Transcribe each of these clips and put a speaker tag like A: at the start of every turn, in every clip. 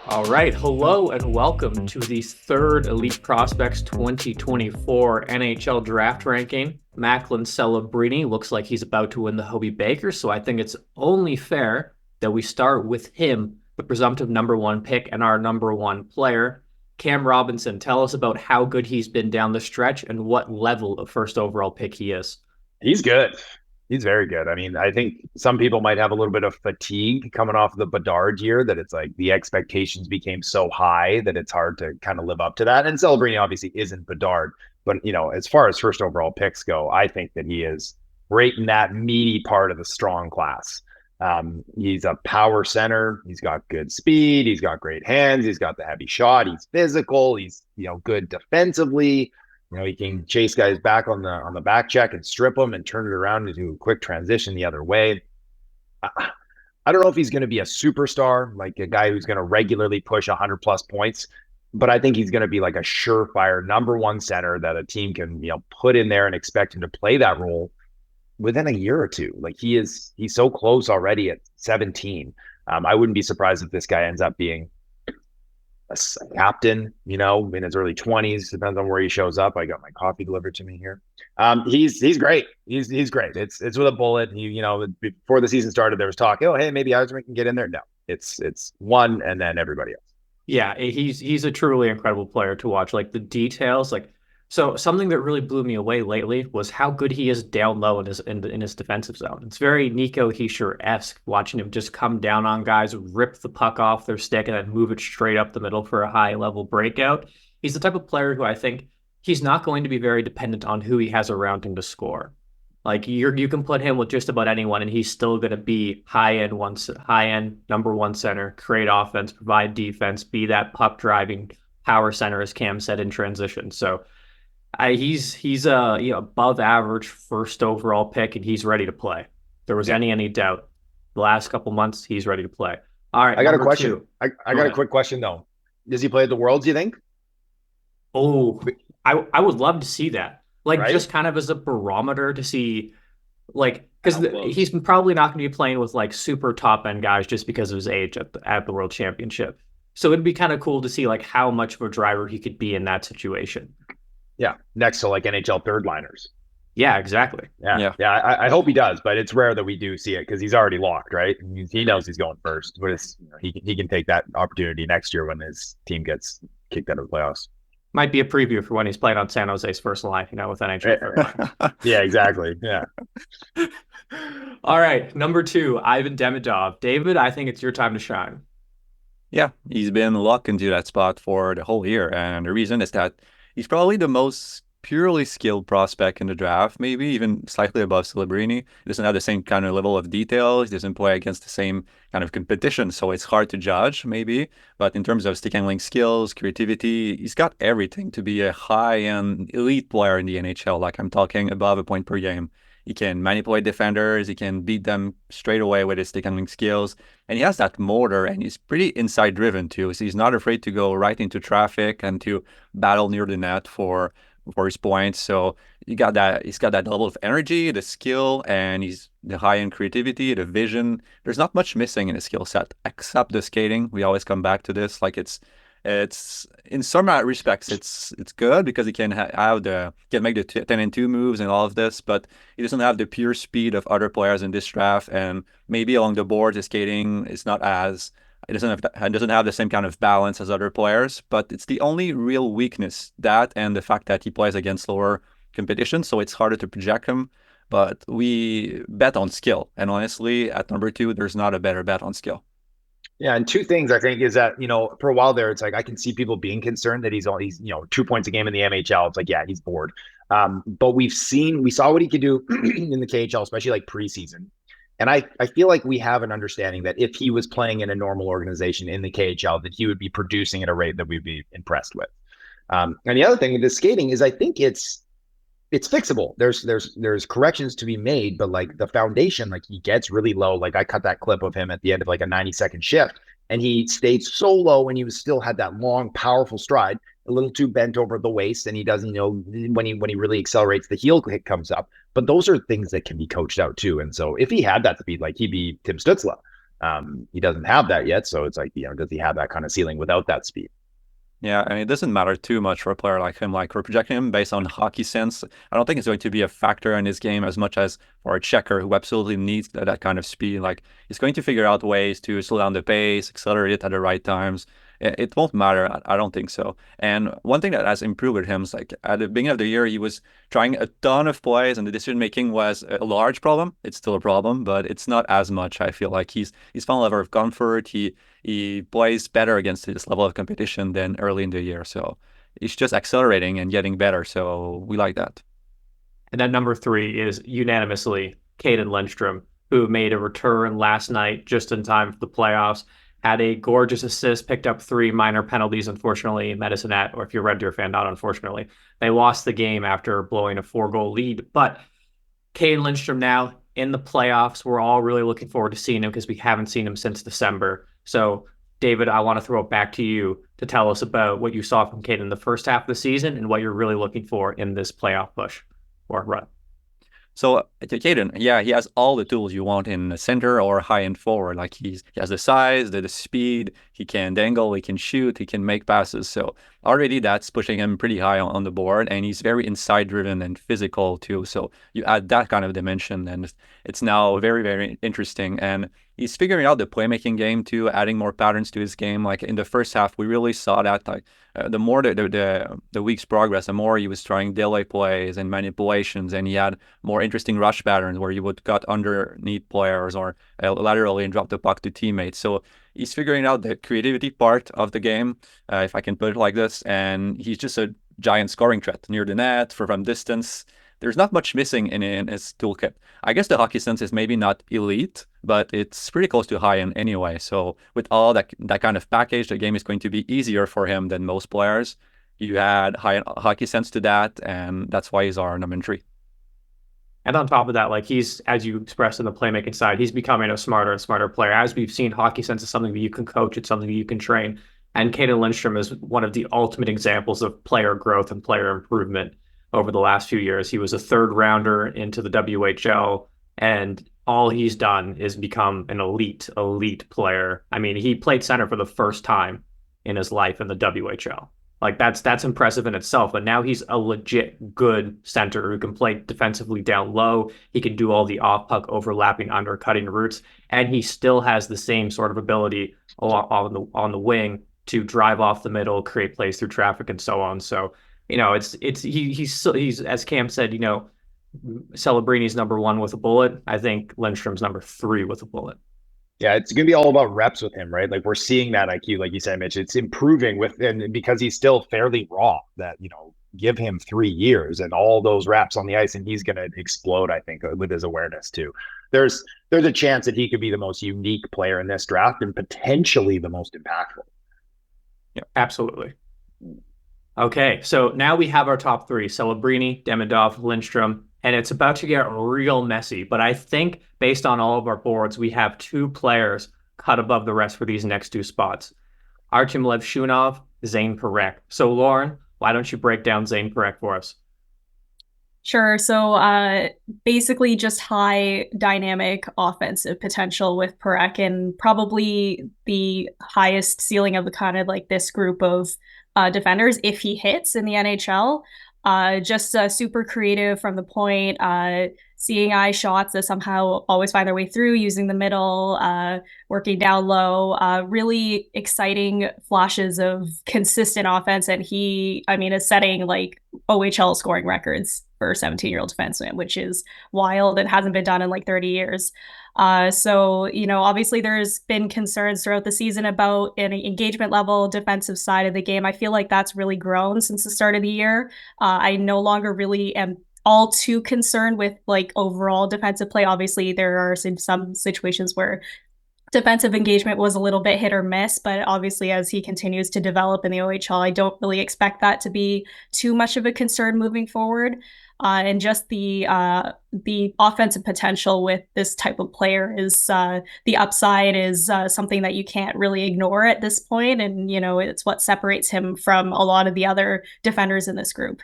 A: All right. Hello and welcome to the third Elite Prospects 2024 NHL Draft Ranking. Macklin Celebrini looks like he's about to win the Hobey Baker, so I think it's only fair that we start with him, the presumptive number one pick and our number one player. Cam Robinson, tell us about how good he's been down the stretch and what level of first overall pick he is.
B: He's good. He's very good. I mean, I think some people might have a little bit of fatigue coming off the Bedard year, that it's like the expectations became so high that it's hard to kind of live up to that. And Celebrini obviously isn't Bedard, but as far as first overall picks go, I think that he is right in that meaty part of the strong class. He's a power center. He's got good speed. He's got great hands. He's got the heavy shot. He's physical. He's good defensively. He can chase guys back on the back check and strip them and turn it around to do a quick transition the other way. I don't know if he's going to be a superstar, like a guy who's going to regularly push 100 plus points, but I think he's going to be like a surefire number one center that a team can put in there and expect him to play that role within a year or two. Like he's so close already at 17. I wouldn't be surprised if this guy ends up being a captain, in his early 20s. Depends on where he shows up. I got my coffee delivered to me here. He's great. He's great. It's with a bullet. Before the season started, there was talk, oh, hey, maybe Eiserman can get in there. No, it's one and then everybody else.
A: Yeah, he's a truly incredible player to watch. Like the details, so something that really blew me away lately was how good he is down low in his defensive zone. It's very Nico Hischier-esque watching him just come down on guys, rip the puck off their stick, and then move it straight up the middle for a high-level breakout. He's the type of player who I think he's not going to be very dependent on who he has around him to score. Like you can put him with just about anyone, and he's still going to be high-end number one center, create offense, provide defense, be that puck-driving power center, as Cam said in transition. So he's a above average first overall pick, and he's ready to play. If there was any doubt, the last couple months he's ready to play. All right,
B: I got a question. I got a quick question though. Does he play at the Worlds, you think?
A: Oh, I would love to see that.
B: Right?
A: Just kind of as a barometer to see, because he's probably not going to be playing with super top end guys just because of his age at the World Championship. So it'd be kind of cool to see how much of a driver he could be in that situation.
B: Yeah, next to NHL third liners.
A: Yeah, exactly.
B: Yeah. I hope he does, but it's rare that we do see it because he's already locked, right? He knows he's going first, but he can take that opportunity next year when his team gets kicked out of the playoffs.
A: Might be a preview for when he's playing on San Jose's first line, with NHL third line.
B: Yeah, exactly. Yeah.
A: All right, number 2, Ivan Demidov. David, I think it's your time to shine.
C: Yeah, he's been locked into that spot for the whole year, and the reason is that he's probably the most purely skilled prospect in the draft, maybe even slightly above Celebrini. He doesn't have the same kind of level of detail. He doesn't play against the same kind of competition, so it's hard to judge, maybe. But in terms of stick handling skills, creativity, he's got everything to be a high-end elite player in the NHL. Like I'm talking above a point per game. He can manipulate defenders. He can beat them straight away with his stick handling skills. And he has that motor, and he's pretty inside driven too. So he's not afraid to go right into traffic and to battle near the net for his points. So he's got that level of energy, the skill, and he's the high-end creativity, the vision. There's not much missing in his skill set except the skating. We always come back to this. It's in some respects it's good because he can can make the 10 and 2 moves and all of this, but he doesn't have the pure speed of other players in this draft, and maybe along the board his skating is not as it doesn't have the same kind of balance as other players. But it's the only real weakness, that and the fact that he plays against lower competition, so it's harder to project him. But we bet on skill, and honestly at number 2 there's not a better bet on skill.
B: Yeah, and two things I think is that, for a while there, it's like I can see people being concerned that he's 2 points a game in the NHL. It's like, yeah, he's bored. But we saw what he could do in the KHL, especially preseason. And I feel like we have an understanding that if he was playing in a normal organization in the KHL, that he would be producing at a rate that we'd be impressed with. And the other thing with the skating is I think it's fixable. There's corrections to be made, but the foundation, he gets really low. I cut that clip of him at the end of a 90-second shift, and he stayed so low, and he still had that long, powerful stride, a little too bent over the waist, and he doesn't when he really accelerates, the heel kick comes up. But those are things that can be coached out too. And so if he had that speed, he'd be Tim Stützle. He doesn't have that yet, so it's like, does he have that kind of ceiling without that speed?
C: Yeah, and it doesn't matter too much for a player like him. Like, we're projecting him based on hockey sense. I don't think it's going to be a factor in his game as much as for a checker who absolutely needs that kind of speed. Like, he's going to figure out ways to slow down the pace, accelerate it at the right times. It won't matter. I don't think so. And one thing that has improved with him is, like, at the beginning of the year, he was trying a ton of plays, and the decision making was a large problem. It's still a problem, but it's not as much. I feel like he's found a level of comfort. He plays better against this level of competition than early in the year. So he's just accelerating and getting better. So we like that.
A: And then number 3 is unanimously Cayden Lindstrom, who made a return last night just in time for the playoffs. Had a gorgeous assist, picked up 3 minor penalties, unfortunately, Medicine Hat, or if you're a Red Deer fan, not unfortunately. They lost the game after blowing a 4-goal lead. But Cayden Lindstrom now in the playoffs. We're all really looking forward to seeing him because we haven't seen him since December. So, David, I want to throw it back to you to tell us about what you saw from Cayden in the first half of the season and what you're really looking for in this playoff push or run.
C: So Cayden, yeah, he has all the tools you want in a center or high-end forward. Like, he has the size, the speed, he can dangle, he can shoot, he can make passes. So already that's pushing him pretty high on the board, and he's very inside-driven and physical too. So you add that kind of dimension, and it's now very, very interesting. And he's figuring out the playmaking game too, adding more patterns to his game. Like, in the first half, we really saw that. Like, the more the weeks progress, the more he was trying delay plays and manipulations, and he had more interesting rush patterns where he would cut underneath players or laterally and drop the puck to teammates. So he's figuring out the creativity part of the game, if I can put it like this, and he's just a giant scoring threat near the net from distance. There's not much missing in his toolkit. I guess the hockey sense is maybe not elite, but it's pretty close to high end anyway. So with all that kind of package, the game is going to be easier for him than most players. You add high hockey sense to that, and that's why he's our number 3.
A: And on top of that, like, he's, as you expressed in the playmaking side, he's becoming a smarter and smarter player. As we've seen, hockey sense is something that you can coach. It's something that you can train. And Cayden Lindstrom is one of the ultimate examples of player growth and player improvement over the last few years. He was a 3rd rounder into the WHL, and all he's done is become an elite player. I mean, he played center for the first time in his life in the WHL. Like, that's impressive in itself. But now he's a legit good center who can play defensively down low. He can do all the off-puck overlapping, undercutting routes, and he still has the same sort of ability on the wing to drive off the middle, create plays through traffic, and so on. So, he's as Cam said, Celebrini's number 1 with a bullet. I think Lindstrom's number 3 with a bullet.
B: Yeah, it's going to be all about reps with him, right? Like, we're seeing that IQ, like you said, Mitch, it's improving and because he's still fairly raw, that, give him 3 years and all those reps on the ice and he's going to explode, I think, with his awareness too. There's a chance that he could be the most unique player in this draft and potentially the most impactful.
A: Yeah, absolutely. Okay, so now we have our top 3, Celebrini, Demidov, Lindstrom, and it's about to get real messy. But I think based on all of our boards, we have 2 players cut above the rest for these next 2 spots. Artyom Levshunov, Zayne Parekh. So Lauren, why don't you break down Zayne Parekh for us?
D: Sure. So basically just high dynamic offensive potential with Parekh, and probably the highest ceiling of the kind of like this group of defenders if he hits in the NHL. Just super creative from the point, seeing eye shots that somehow always find their way through, using the middle, working down low, really exciting flashes of consistent offense. And he, is setting like OHL scoring records for a 17-year-old defenseman, which is wild and hasn't been done in like 30 years. So, obviously there's been concerns throughout the season about an engagement level, defensive side of the game. I feel like that's really grown since the start of the year. I no longer really am all too concerned with like overall defensive play. Obviously there are some situations where defensive engagement was a little bit hit or miss, but obviously as he continues to develop in the OHL, I don't really expect that to be too much of a concern moving forward. And just the offensive potential with this type of player is the upside is something that you can't really ignore at this point. And, it's what separates him from a lot of the other defenders in this group.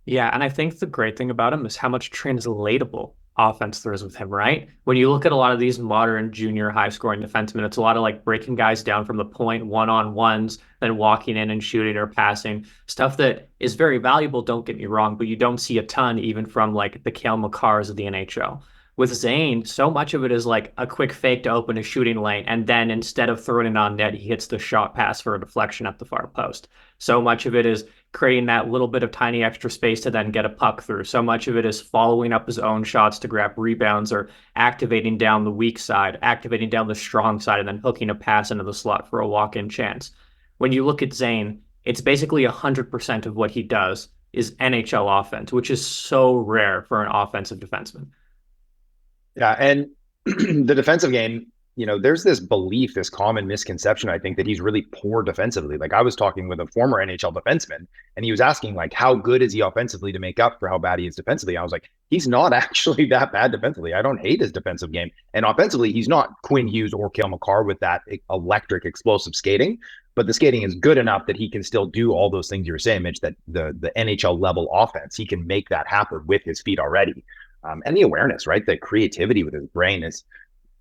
A: Yeah, and I think the great thing about him is how much translatable offense there is with him, right? When you look at a lot of these modern junior high-scoring defensemen, it's a lot of like breaking guys down from the point, one-on-ones, then walking in and shooting or passing. Stuff that is very valuable, don't get me wrong, but you don't see a ton even from like the Cale Makars of the NHL. With Zayne, so much of it is like a quick fake to open a shooting lane, and then instead of throwing it on net, he hits the shot pass for a deflection at the far post. So much of it is creating that little bit of tiny extra space to then get a puck through. So much of it is following up his own shots to grab rebounds or activating down the weak side, activating down the strong side, and then hooking a pass into the slot for a walk-in chance. When you look at Zayne, it's basically 100% of what he does is NHL offense, which is so rare for an offensive defenseman.
B: Yeah, and the defensive game, there's this belief, this common misconception, I think, that he's really poor defensively. Like, I was talking with a former NHL defenseman, and he was asking, like, how good is he offensively to make up for how bad he is defensively? I was like, he's not actually that bad defensively. I don't hate his defensive game. And offensively, he's not Quinn Hughes or Cale Makar with that electric, explosive skating. But the skating is good enough that he can still do all those things you were saying, Mitch, that the NHL level offense, he can make that happen with his feet already. And the awareness, right? The creativity with his brain is,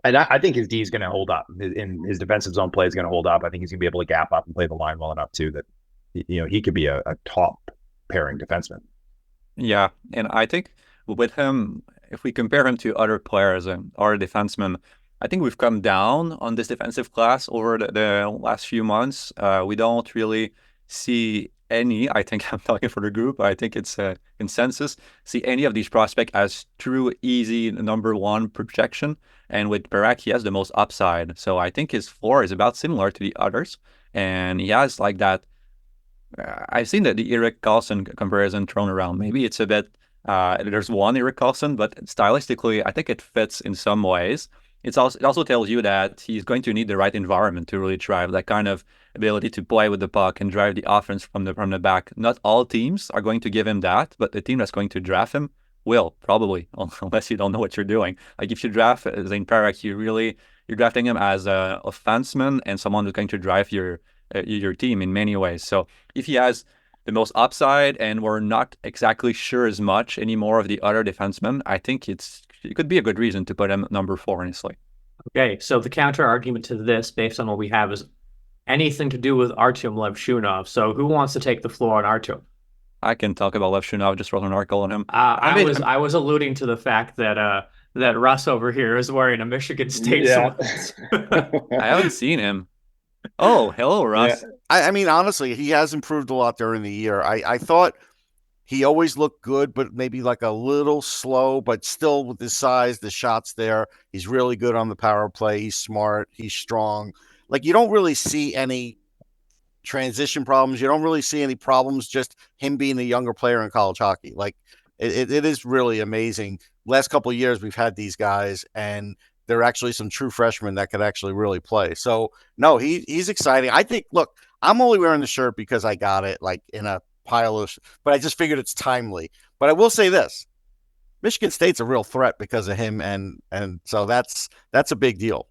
B: and I think his D is going to hold up. In his defensive zone play is going to hold up. I think he's going to be able to gap up and play the line well enough too that, he could be a top pairing defenseman.
C: Yeah, and I think with him, if we compare him to other players and other defensemen, I think we've come down on this defensive class over the last few months. We don't really see any, I think I'm talking for the group, I think it's a consensus, see any of these prospects as true, easy, number one projection. And with Parekh, he has the most upside. So I think his floor is about similar to the others. And he has like that, I've seen the Erik Karlsson comparison thrown around. Maybe it's a bit, there's one Erik Karlsson, but stylistically, I think it fits in some ways. It also tells you that he's going to need the right environment to really thrive, that kind of ability to play with the puck and drive the offense from the back. Not all teams are going to give him that, but the team that's going to draft him will, probably, unless you don't know what you're doing. Like if you draft Zayne Parekh, you're drafting him as a offenseman and someone who's going to drive your team in many ways. So if he has the most upside and we're not exactly sure as much anymore of the other defensemen, I think it could be a good reason to put him number 4, honestly.
A: Okay, so the counter argument to this, based on what we have, is anything to do with Artyom Levshunov. So who wants to take the floor on Artyom?
C: I can talk about Levshunov, just wrote an article on him.
A: I was alluding to the fact that Russ over here is wearing a Michigan State.
B: Yeah.
C: I haven't seen him. Oh, hello, Russ.
E: Yeah. I mean, honestly, he has improved a lot during the year. I thought he always looked good, but maybe like a little slow, but still with his size, the shots there. He's really good on the power play. He's smart. He's strong. Like, you don't really see any transition problems. You don't really see any problems, just him being a younger player in college hockey. Like, it is really amazing. Last couple of years, we've had these guys, and there are actually some true freshmen that could actually really play. So, no, he's exciting. I think, look, I'm only wearing the shirt because I got it, like, in a pile of, but I just figured it's timely. But I will say this: Michigan State's a real threat because of him, and so that's a big deal.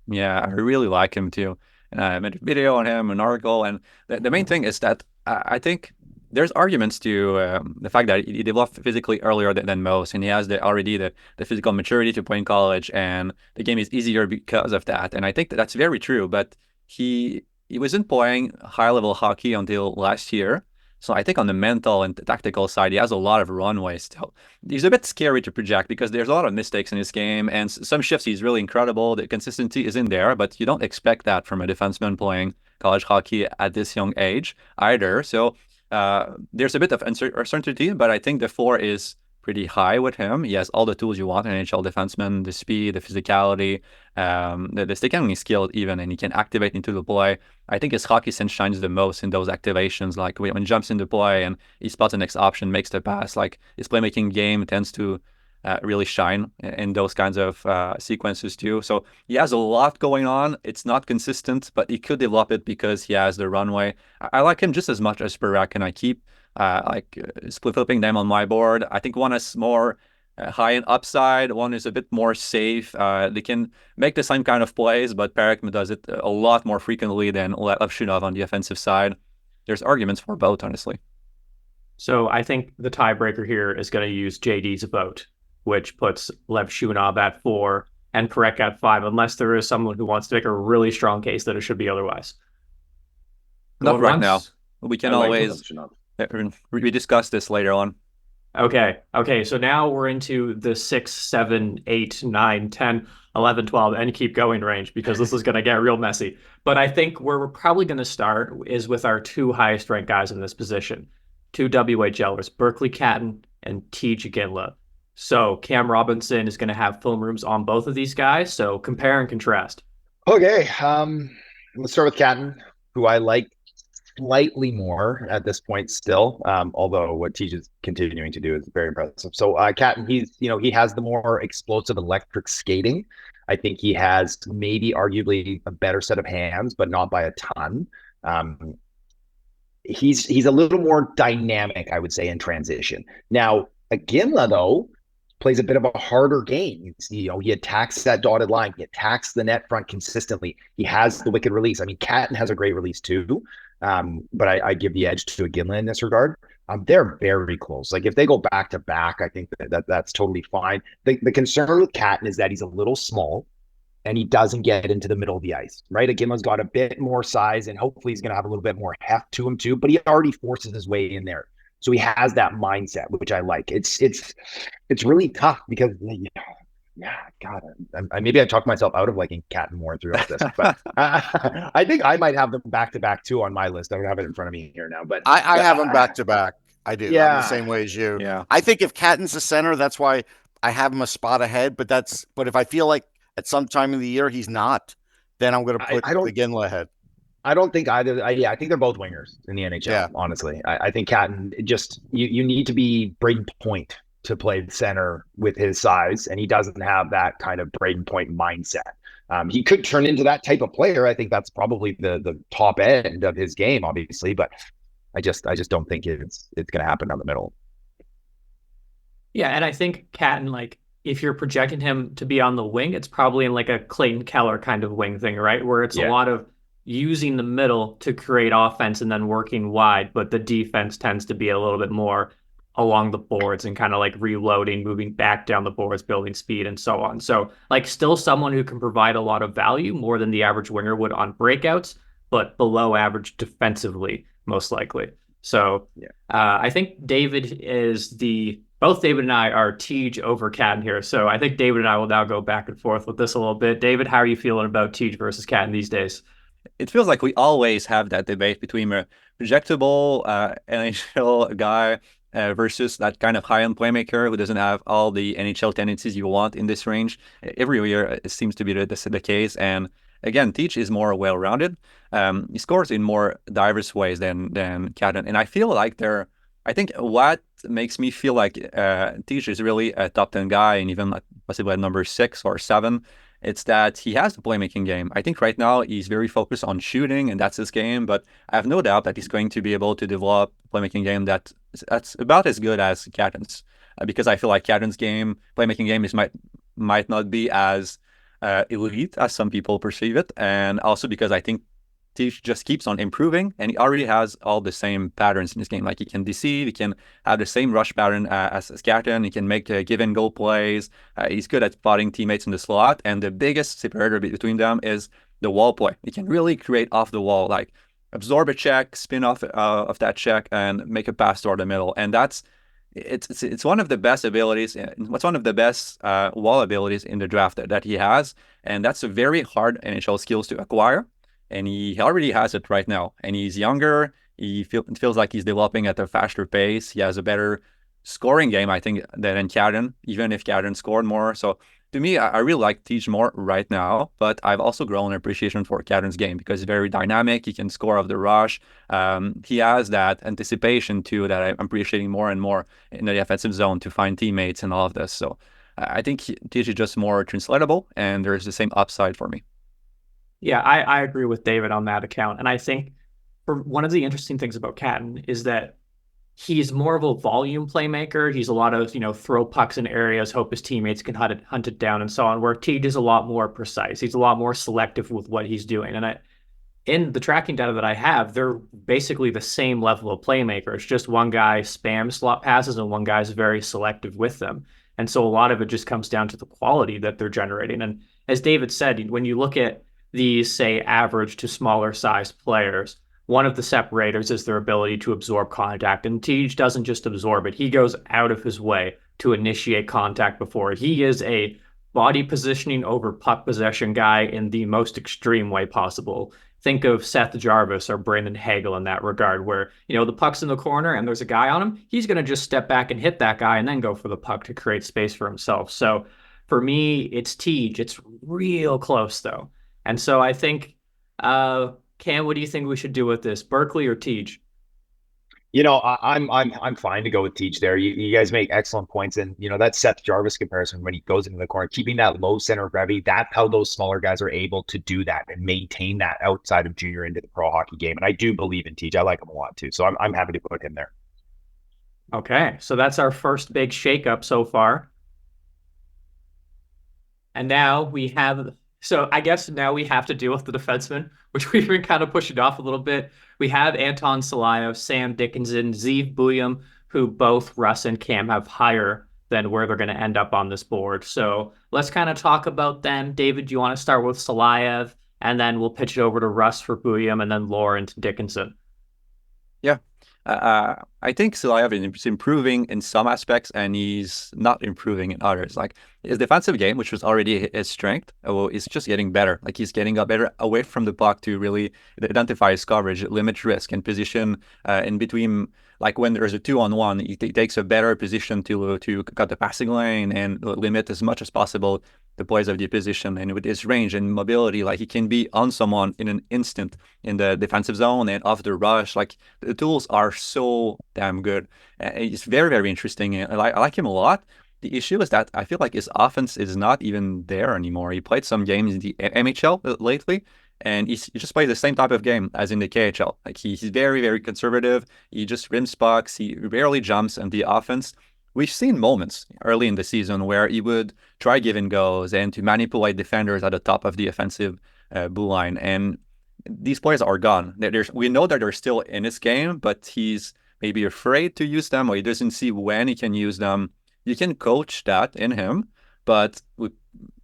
C: Yeah, I really like him too. And I made a video on him, an article, and the main thing is that I think there's arguments to the fact that he developed physically earlier than most, and he has already the physical maturity to play in college, and the game is easier because of that. And I think that's very true. But he wasn't playing high-level hockey until last year. So I think on the mental and the tactical side, he has a lot of runway still. He's a bit scary to project because there's a lot of mistakes in his game, and some shifts he's really incredible. The consistency is in there, but you don't expect that from a defenseman playing college hockey at this young age either. So there's a bit of uncertainty, but I think the floor is pretty high with him. He has all the tools you want in an NHL defenseman: the speed, the physicality, the stick-handling skill even, and he can activate into the play. I think his hockey sense shines the most in those activations, like when he jumps into play and he spots the next option, makes the pass. Like, his playmaking game tends to really shine in those kinds of sequences too. So he has a lot going on. It's not consistent, but he could develop it because he has the runway. I like him just as much as Parekh, and I keep split-flipping them on my board. I think one is more high in upside, one is a bit more safe. They can make the same kind of plays, but Parekh does it a lot more frequently than Levshunov on the offensive side. There's arguments for both, honestly.
A: So I think the tiebreaker here is going to use JD's vote. which puts Levshunov at 4 and Parekh at 5, unless there is someone who wants to make a really strong case that it should be otherwise.
C: Not
A: Going
C: right
A: once?
C: now. We can
B: I like
C: always
B: Levshunov.
C: we discuss this later on.
A: Okay. So now we're into the 6, 7, 8, 9, 10, 11, 12, and keep going range, because this is going to get real messy. But I think where we're probably going to start is with our 2 highest ranked guys in this position. 2 WHLers, Berkly Catton and Iginla. So Cam Robinson is going to have film rooms on both of these guys. So compare and contrast.
B: Okay, let's start with Catton, who I like slightly more at this point still, although what Tej is continuing to do is very impressive. So Catton, he has the more explosive electric skating. I think he has maybe arguably a better set of hands, but not by a ton. He's a little more dynamic, I would say, in transition. Now, Iginla, though, plays a bit of a harder game. He attacks that dotted line. He attacks the net front consistently. He has the wicked release. I mean, Catton has a great release too, but I give the edge to Iginla in this regard. They're very close. Like if they go back to back, I think that's totally fine. The concern with Catton is that he's a little small and he doesn't get into the middle of the ice, right? Iginla's got a bit more size and hopefully he's going to have a little bit more heft to him too, but he already forces his way in there. So he has that mindset, which I like. It's really tough because, God, maybe I talked myself out of liking Catton more throughout this, but I think I might have them back to back too on my list. I don't have it in front of me here now, but
E: I have them back to back. I do.
B: Yeah.
E: I'm the same way as you.
C: Yeah.
E: I think if Catton's the center, that's why I have him a spot ahead. But if I feel like at some time in the year he's not, then I'm going to put Iginla ahead.
B: I don't think either. I think they're both wingers in the NHL. Yeah. Honestly, I think Catton just you need to be Braden Point to play center with his size, and he doesn't have that kind of Braden Point mindset. He could turn into that type of player. I think that's probably the top end of his game, obviously, but I just don't think it's going to happen down the middle.
A: Yeah, and I think Catton, like, if you're projecting him to be on the wing, it's probably in like a Clayton Keller kind of wing thing, right? Where it's a lot of using the middle to create offense and then working wide, but the defense tends to be a little bit more along the boards and kind of like reloading, moving back down the boards, building speed and so on. So like still someone who can provide a lot of value, more than the average winger would on breakouts, but below average defensively, most likely. So I think both David and I are Tej over Catton here. So I think David and I will now go back and forth with this a little bit. David, how are you feeling about Tej versus Catton these days?
C: It feels like we always have that debate between a projectable NHL guy versus that kind of high-end playmaker who doesn't have all the NHL tendencies you want in this range. Every year it seems to be the case. And again, Tej is more well-rounded. He scores in more diverse ways than Catton. And I feel like I think what makes me feel like Tej is really a top 10 guy and even possibly at number 6 or 7, it's that he has the playmaking game. I think right now he's very focused on shooting and that's his game, but I have no doubt that he's going to be able to develop a playmaking game that's about as good as Catton's, because I feel like Catton's playmaking game might not be as elite as some people perceive it, and also because I think Tej just keeps on improving, and he already has all the same patterns in his game. Like he can deceive, he can have the same rush pattern as Catton, he can make give and go plays. He's good at spotting teammates in the slot, and the biggest separator between them is the wall play. He can really create off the wall, like absorb a check, spin off of that check, and make a pass toward the middle. And it's one of the best abilities. What's one of the best wall abilities in the draft that he has, and that's a very hard NHL skills to acquire. And he already has it right now. And he's younger. It feels like he's developing at a faster pace. He has a better scoring game, I think, than Catton, even if Catton scored more. So to me, I really like Tej more right now. But I've also grown an appreciation for Catton's game because he's very dynamic. He can score off the rush. He has that anticipation, too, that I'm appreciating more and more in the offensive zone to find teammates and all of this. So I think Tej is just more translatable, and there's the same upside for me.
A: Yeah, I agree with David on that account. And I think one of the interesting things about Catton is that he's more of a volume playmaker. He's a lot of, throw pucks in areas, hope his teammates can hunt it down and so on, where Tej is a lot more precise. He's a lot more selective with what he's doing. And in the tracking data that I have, they're basically the same level of playmaker. It's just one guy spams slot passes and one guy's very selective with them. And so a lot of it just comes down to the quality that they're generating. And as David said, when you look at these, say, average to smaller sized players, one of the separators is their ability to absorb contact. And Tej doesn't just absorb it, he goes out of his way to initiate contact before it. He is a body positioning over puck possession guy in the most extreme way possible. Think of Seth Jarvis or Brandon Hagel in that regard, where, the puck's in the corner and there's a guy on him. He's going to just step back and hit that guy and then go for the puck to create space for himself. So for me, it's Tej. It's real close, though. And so I think, Cam, what do you think we should do with this? Berkly or Tej?
B: I'm fine to go with Tej there. You guys make excellent points, and that Seth Jarvis comparison when he goes into the corner, keeping that low center of gravity. That's how those smaller guys are able to do that and maintain that outside of junior into the pro hockey game. And I do believe in Tej. I like him a lot too, so I'm happy to put him there.
A: Okay, so that's our first big shakeup so far, and now we have. So I guess now we have to deal with the defensemen, which we've been kind of pushing off a little bit. We have Anton Silayev, Sam Dickinson, Zeev Buium, who both Russ and Cam have higher than where they're going to end up on this board. So let's kind of talk about them. David, do you want to start with Silayev, and then we'll pitch it over to Russ for Buium, and then Lauren to Dickinson?
C: Yeah. I think Silayev is improving in some aspects, and he's not improving in others. Like his defensive game, which was already his strength, is just getting better. Like he's getting better away from the puck to really identify his coverage, limit risk, and position in between. Like when there's a 2-on-1, he takes a better position to cut the passing lane and limit as much as possible the plays of the opposition. And with his range and mobility, like he can be on someone in an instant in the defensive zone and off the rush. Like the tools are so damn good. It's very, very interesting. I like him a lot. The issue is that I feel like his offense is not even there anymore. He played some games in the MHL lately, and he just plays the same type of game as in the KHL. Like he's very, very conservative. He just rims pucks. He rarely jumps, and the offense. We've seen moments early in the season where he would try give and goes and to manipulate defenders at the top of the offensive blue line. And these players are gone. We know that they're still in his game, but he's maybe afraid to use them, or he doesn't see when he can use them. You can coach that in him, but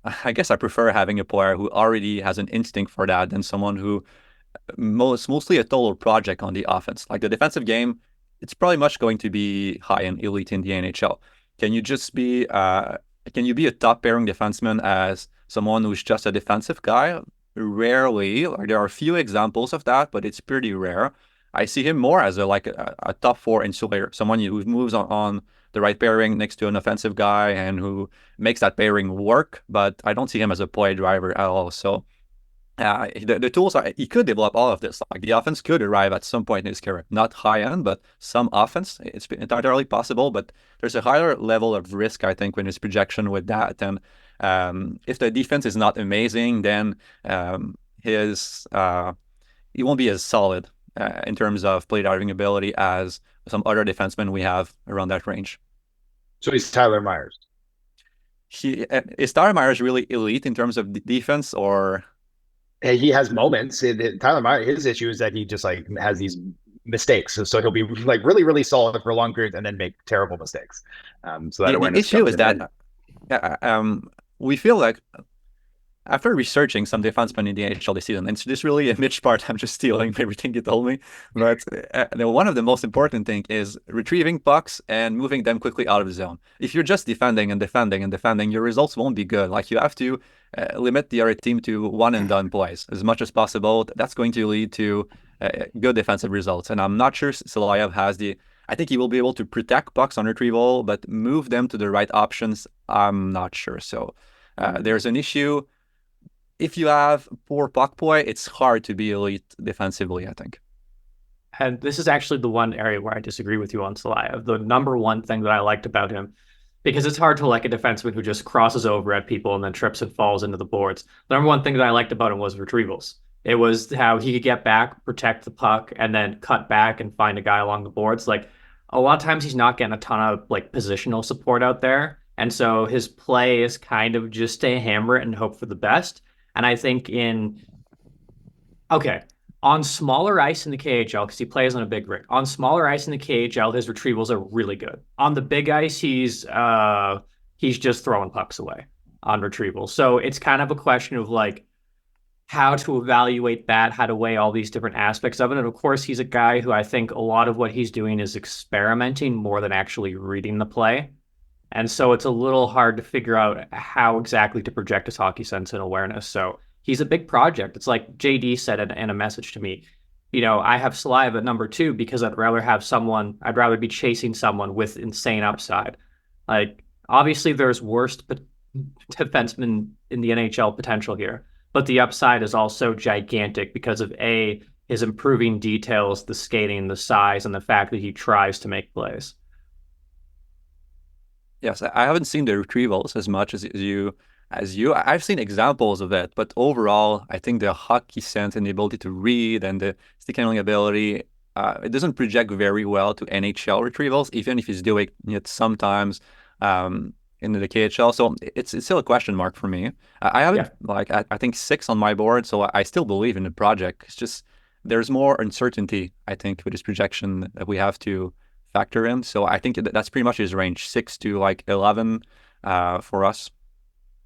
C: I guess I prefer having a player who already has an instinct for that than someone who mostly a total project on the offense. Like the defensive game, it's probably much going to be high and elite in the NHL. Can you be a top pairing defenseman as someone who's just a defensive guy? Rarely. Like there are a few examples of that, but it's pretty rare. I see him more as a top 4 insulator, someone who moves on the right pairing next to an offensive guy and who makes that pairing work, but I don't see him as a play driver at all. So the tools are, he could develop all of this. Like the offense could arrive at some point in his career, not high end, but some offense. It's entirely possible, but there's a higher level of risk, I think, when his projection with that. And if the defense is not amazing, then he won't be as solid in terms of play driving ability as some other defensemen we have around that range.
B: So he's Tyler Myers.
C: Is Tyler Myers really elite in terms of defense, or?
B: He has moments. Tyler Myers, his issue is that he just like has these mistakes. So he'll be like really, really solid for long periods and then make terrible mistakes. So that
C: the issue is that we feel like after researching some defensemen in the NHL this season, and it's just really a Mitch part, I'm just stealing everything you told me. But one of the most important things is retrieving pucks and moving them quickly out of the zone. If you're just defending, your results won't be good. Like you have to limit the other team to one and done plays as much as possible. That's going to lead to good defensive results. And I'm not sure Silayev has I think he will be able to protect pucks on retrieval, but move them to the right options, I'm not sure. So there's an issue. If you have poor puck play, it's hard to be elite defensively, I think.
A: And this is actually the one area where I disagree with you on Silayev. The number one thing that I liked about him, because it's hard to like a defenseman who just crosses over at people and then trips and falls into the boards. The number one thing that I liked about him was retrievals. It was how he could get back, protect the puck, and then cut back and find a guy along the boards. Like a lot of times he's not getting a ton of like positional support out there. And so his play is kind of just to hammer it and hope for the best. And I think on smaller ice in the KHL, because he plays on a big rink, on smaller ice in the KHL, his retrievals are really good. On the big ice, he's he's just throwing pucks away on retrieval. So it's kind of a question of like how to evaluate that, how to weigh all these different aspects of it. And of course, he's a guy who I think a lot of what he's doing is experimenting more than actually reading the play. And so it's a little hard to figure out how exactly to project his hockey sense and awareness. So he's a big project. It's like JD said in a message to me, you know, I have Silayev at number 2 because I'd rather be chasing someone with insane upside. Like, obviously there's worse defensemen in the NHL potential here, but the upside is also gigantic because of his improving details, the skating, the size, and the fact that he tries to make plays.
C: Yes, I haven't seen the retrievals as much as you. I've seen examples of that, but overall, I think the hockey sense and the ability to read and the stick handling ability, it doesn't project very well to NHL retrievals, even if he's doing it sometimes in the KHL. So it's still a question mark for me. I haven't I think 6 on my board, so I still believe in the project. It's just there's more uncertainty, I think, with his projection that we have to factor in. So I think that's pretty much his range, 6 to like 11 for us.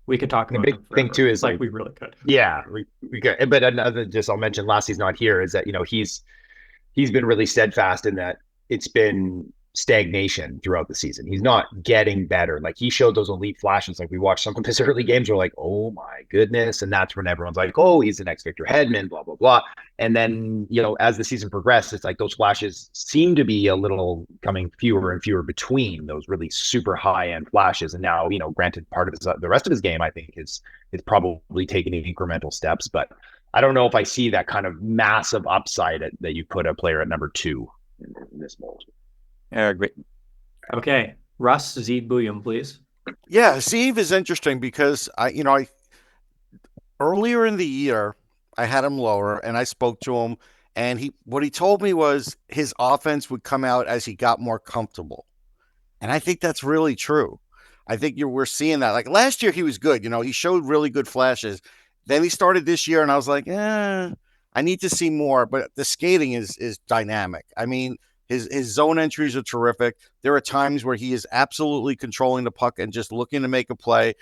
A: We could talk about
B: the big thing too is
A: like we really could.
B: Yeah, we could. But another, just I'll mention, Lassie's not here, is that, you know, he's been really steadfast in that it's been stagnation throughout the season. He's not getting better. Like, he showed those elite flashes. Like, we watched some of his early games, we're like, oh my goodness. And that's when everyone's like, oh, he's the next Victor Hedman, blah, blah, blah. And then, you know, as the season progressed, it's like those flashes seem to be a little coming fewer and fewer between those really super high end flashes. And now, you know, granted, part of the rest of his game, I think, is probably taking incremental steps, but I don't know if I see that kind of massive upside that you put a player at number 2 in this mold.
C: Yeah, great.
A: Okay, Russ, Zeev Buium, please.
E: Yeah, Zeev is interesting because I earlier in the year I had him lower, and I spoke to him, and what he told me was his offense would come out as he got more comfortable, and I think that's really true. I think we're seeing that. Like, last year he was good, you know, he showed really good flashes. Then he started this year, and I was like, I need to see more. But the skating is dynamic. I mean, his zone entries are terrific. There are times where he is absolutely controlling the puck and just looking to make a play.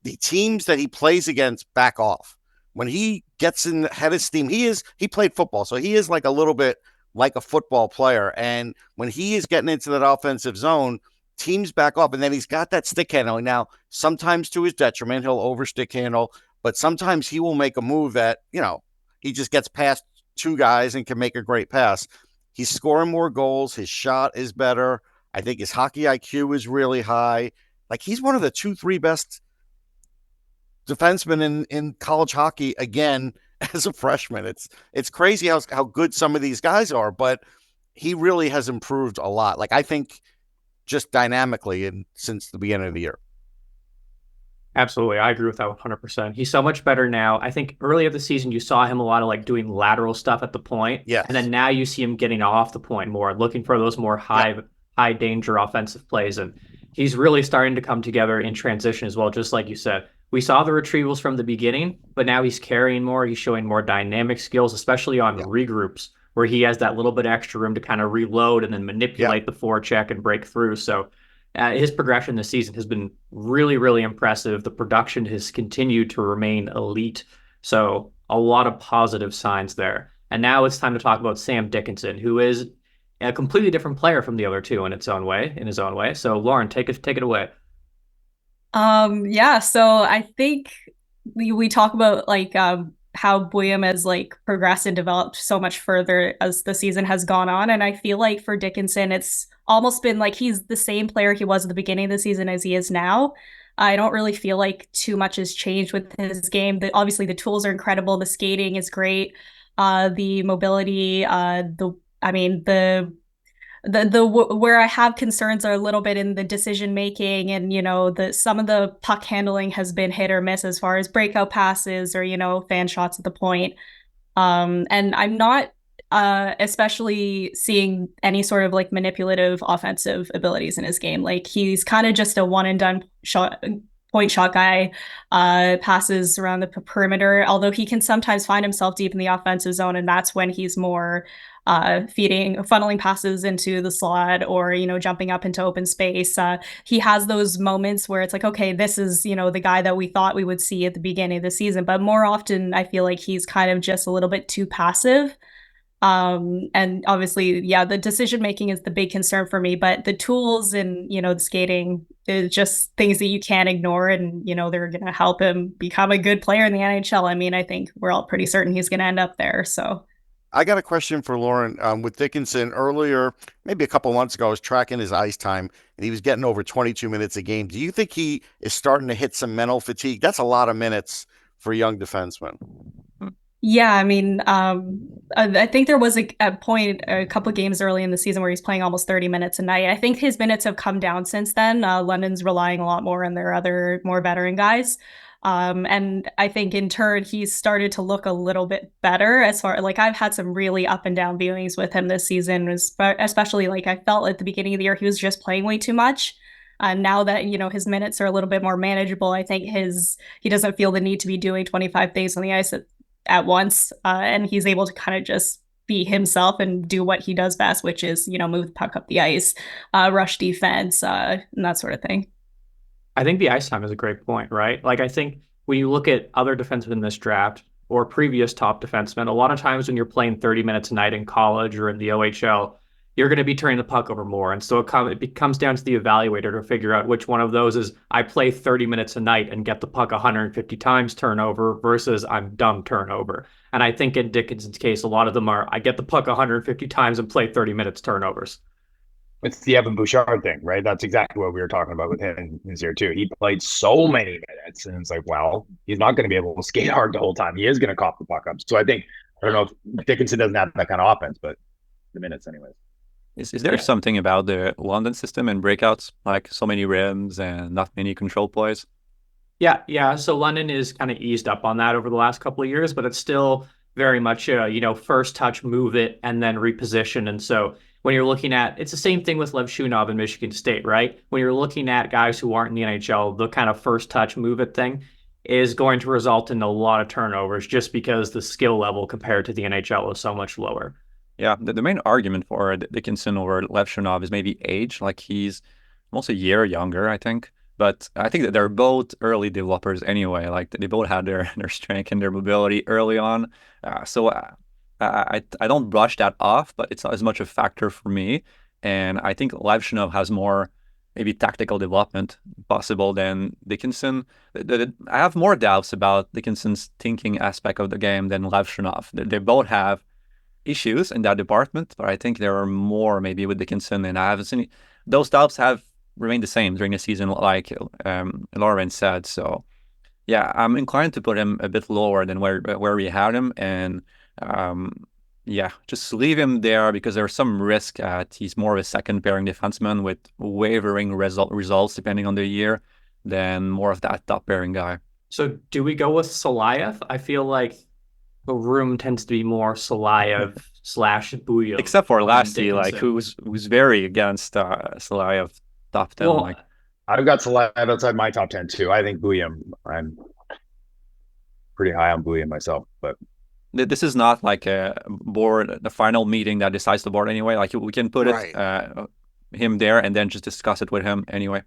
E: The teams that he plays against back off. When he gets in head of steam, he played football, so he is like a little bit like a football player. And when he is getting into that offensive zone, teams back off. And then he's got that stick handling. Now, sometimes to his detriment, he'll overstick handle, but sometimes he will make a move that, you know, he just gets past 2 guys and can make a great pass. He's scoring more goals. His shot is better. I think his hockey IQ is really high. Like, he's one of the 2-3 best defensemen in college hockey, again, as a freshman. It's crazy how good some of these guys are, but he really has improved a lot. Like, I think just dynamically since the beginning of the year.
A: Absolutely. I agree with that 100%. He's so much better now. I think early of the season, you saw him a lot of like doing lateral stuff at the point.
E: Yeah.
A: And then now you see him getting off the point more, looking for those more high danger offensive plays. And he's really starting to come together in transition as well. Just like you said, we saw the retrievals from the beginning, but now he's carrying more. He's showing more dynamic skills, especially on regroups, where he has that little bit extra room to kind of reload and then manipulate the forecheck and break through. So his progression this season has been really, really impressive. The production has continued to remain elite. So a lot of positive signs there. And now it's time to talk about Sam Dickinson, who is a completely different player from the other 2 in his own way. So Lauren, take it away.
D: Yeah, so I think we talk about like how Buium has like progressed and developed so much further as the season has gone on. And I feel like for Dickinson, it's almost been like he's the same player he was at the beginning of the season as he is now. I don't really feel like too much has changed with his game. Obviously, the tools are incredible. The skating is great. The mobility, where I have concerns are a little bit in the decision making, and, you know, some of the puck handling has been hit or miss as far as breakout passes or, you know, fan shots at the point. And I'm not especially seeing any sort of like manipulative offensive abilities in his game. Like, he's kind of just a one and done shot point shot guy, passes around the perimeter, although he can sometimes find himself deep in the offensive zone, and that's when he's more funneling passes into the slot or, jumping up into open space. He has those moments where it's like, okay, this is, the guy that we thought we would see at the beginning of the season. But more often, I feel like he's kind of just a little bit too passive. And obviously, yeah, the decision making is the big concern for me, but the tools and, the skating is just things that you can't ignore. And, they're going to help him become a good player in the NHL. I mean, I think we're all pretty certain he's going to end up there. So
E: I got a question for Lauren. With Dickinson earlier, maybe a couple months ago, I was tracking his ice time and he was getting over 22 minutes a game. Do you think he is starting to hit some mental fatigue? That's a lot of minutes for a young defenseman.
D: Yeah, I mean, I think there was a point a couple of games early in the season where he's playing almost 30 minutes a night. I think his minutes have come down since then. London's relying a lot more on their other more veteran guys. And I think in turn, he's started to look a little bit better as far like I've had some really up and down viewings with him this season, especially like I felt at the beginning of the year, he was just playing way too much. Now that, his minutes are a little bit more manageable, I think he doesn't feel the need to be doing 25 things on the ice at once. And he's able to kind of just be himself and do what he does best, which is, move the puck up the ice, rush defense, and that sort of thing.
A: I think the ice time is a great point, right? Like, I think when you look at other defensemen in this draft or previous top defensemen, a lot of times when you're playing 30 minutes a night in college or in the OHL, you're going to be turning the puck over more. And so it comes down to the evaluator to figure out which one of those is I play 30 minutes a night and get the puck 150 times turnover versus I'm dumb turnover. And I think in Dickinson's case, a lot of them are I get the puck 150 times and play 30 minutes turnovers.
B: It's the Evan Bouchard thing, right? That's exactly what we were talking about with him this year too. He played so many minutes, and it's like, well, he's not going to be able to skate hard the whole time. He is going to cough the puck up. So I don't know if Dickinson doesn't have that kind of offense, but the minutes anyways.
C: Is there something about the London system and breakouts, like so many rims and not many control plays?
A: Yeah. So London is kind of eased up on that over the last couple of years, but it's still very much, first touch, move it, and then reposition. And so when you're looking at, it's the same thing with Levshunov in Michigan State, right? When you're looking at guys who aren't in the NHL, the kind of first touch, move it thing is going to result in a lot of turnovers just because the skill level compared to the NHL is so much lower.
C: Yeah, the main argument for Dickinson over Levshunov is maybe age. Like he's almost a year younger, I think. But I think that they're both early developers anyway. Like they both had their strength and their mobility early on. So I don't brush that off, but it's not as much a factor for me. And I think Levshunov has more maybe tactical development possible than Dickinson. I have more doubts about Dickinson's thinking aspect of the game than Levshunov. They both have issues in that department, but I think there are more maybe with Dickinson, and I haven't seen those doubts have remained the same during the season, like Lauren said. So yeah, I'm inclined to put him a bit lower than where we had him, and just leave him there because there's some risk that he's more of a second pairing defenseman with wavering results depending on the year than more of that top pairing guy.
A: So do we go with Silayev? I feel like the room tends to be more Silayev / Buium.
C: Except for last year, like who's very against Silayev top 10.
A: Well,
B: I've got Silayev outside my top 10 too. I think Buium, I'm pretty high on Buium myself, but
C: this is not like a board, the final meeting that decides the board anyway. Like we can put him there and then just discuss it with him anyway.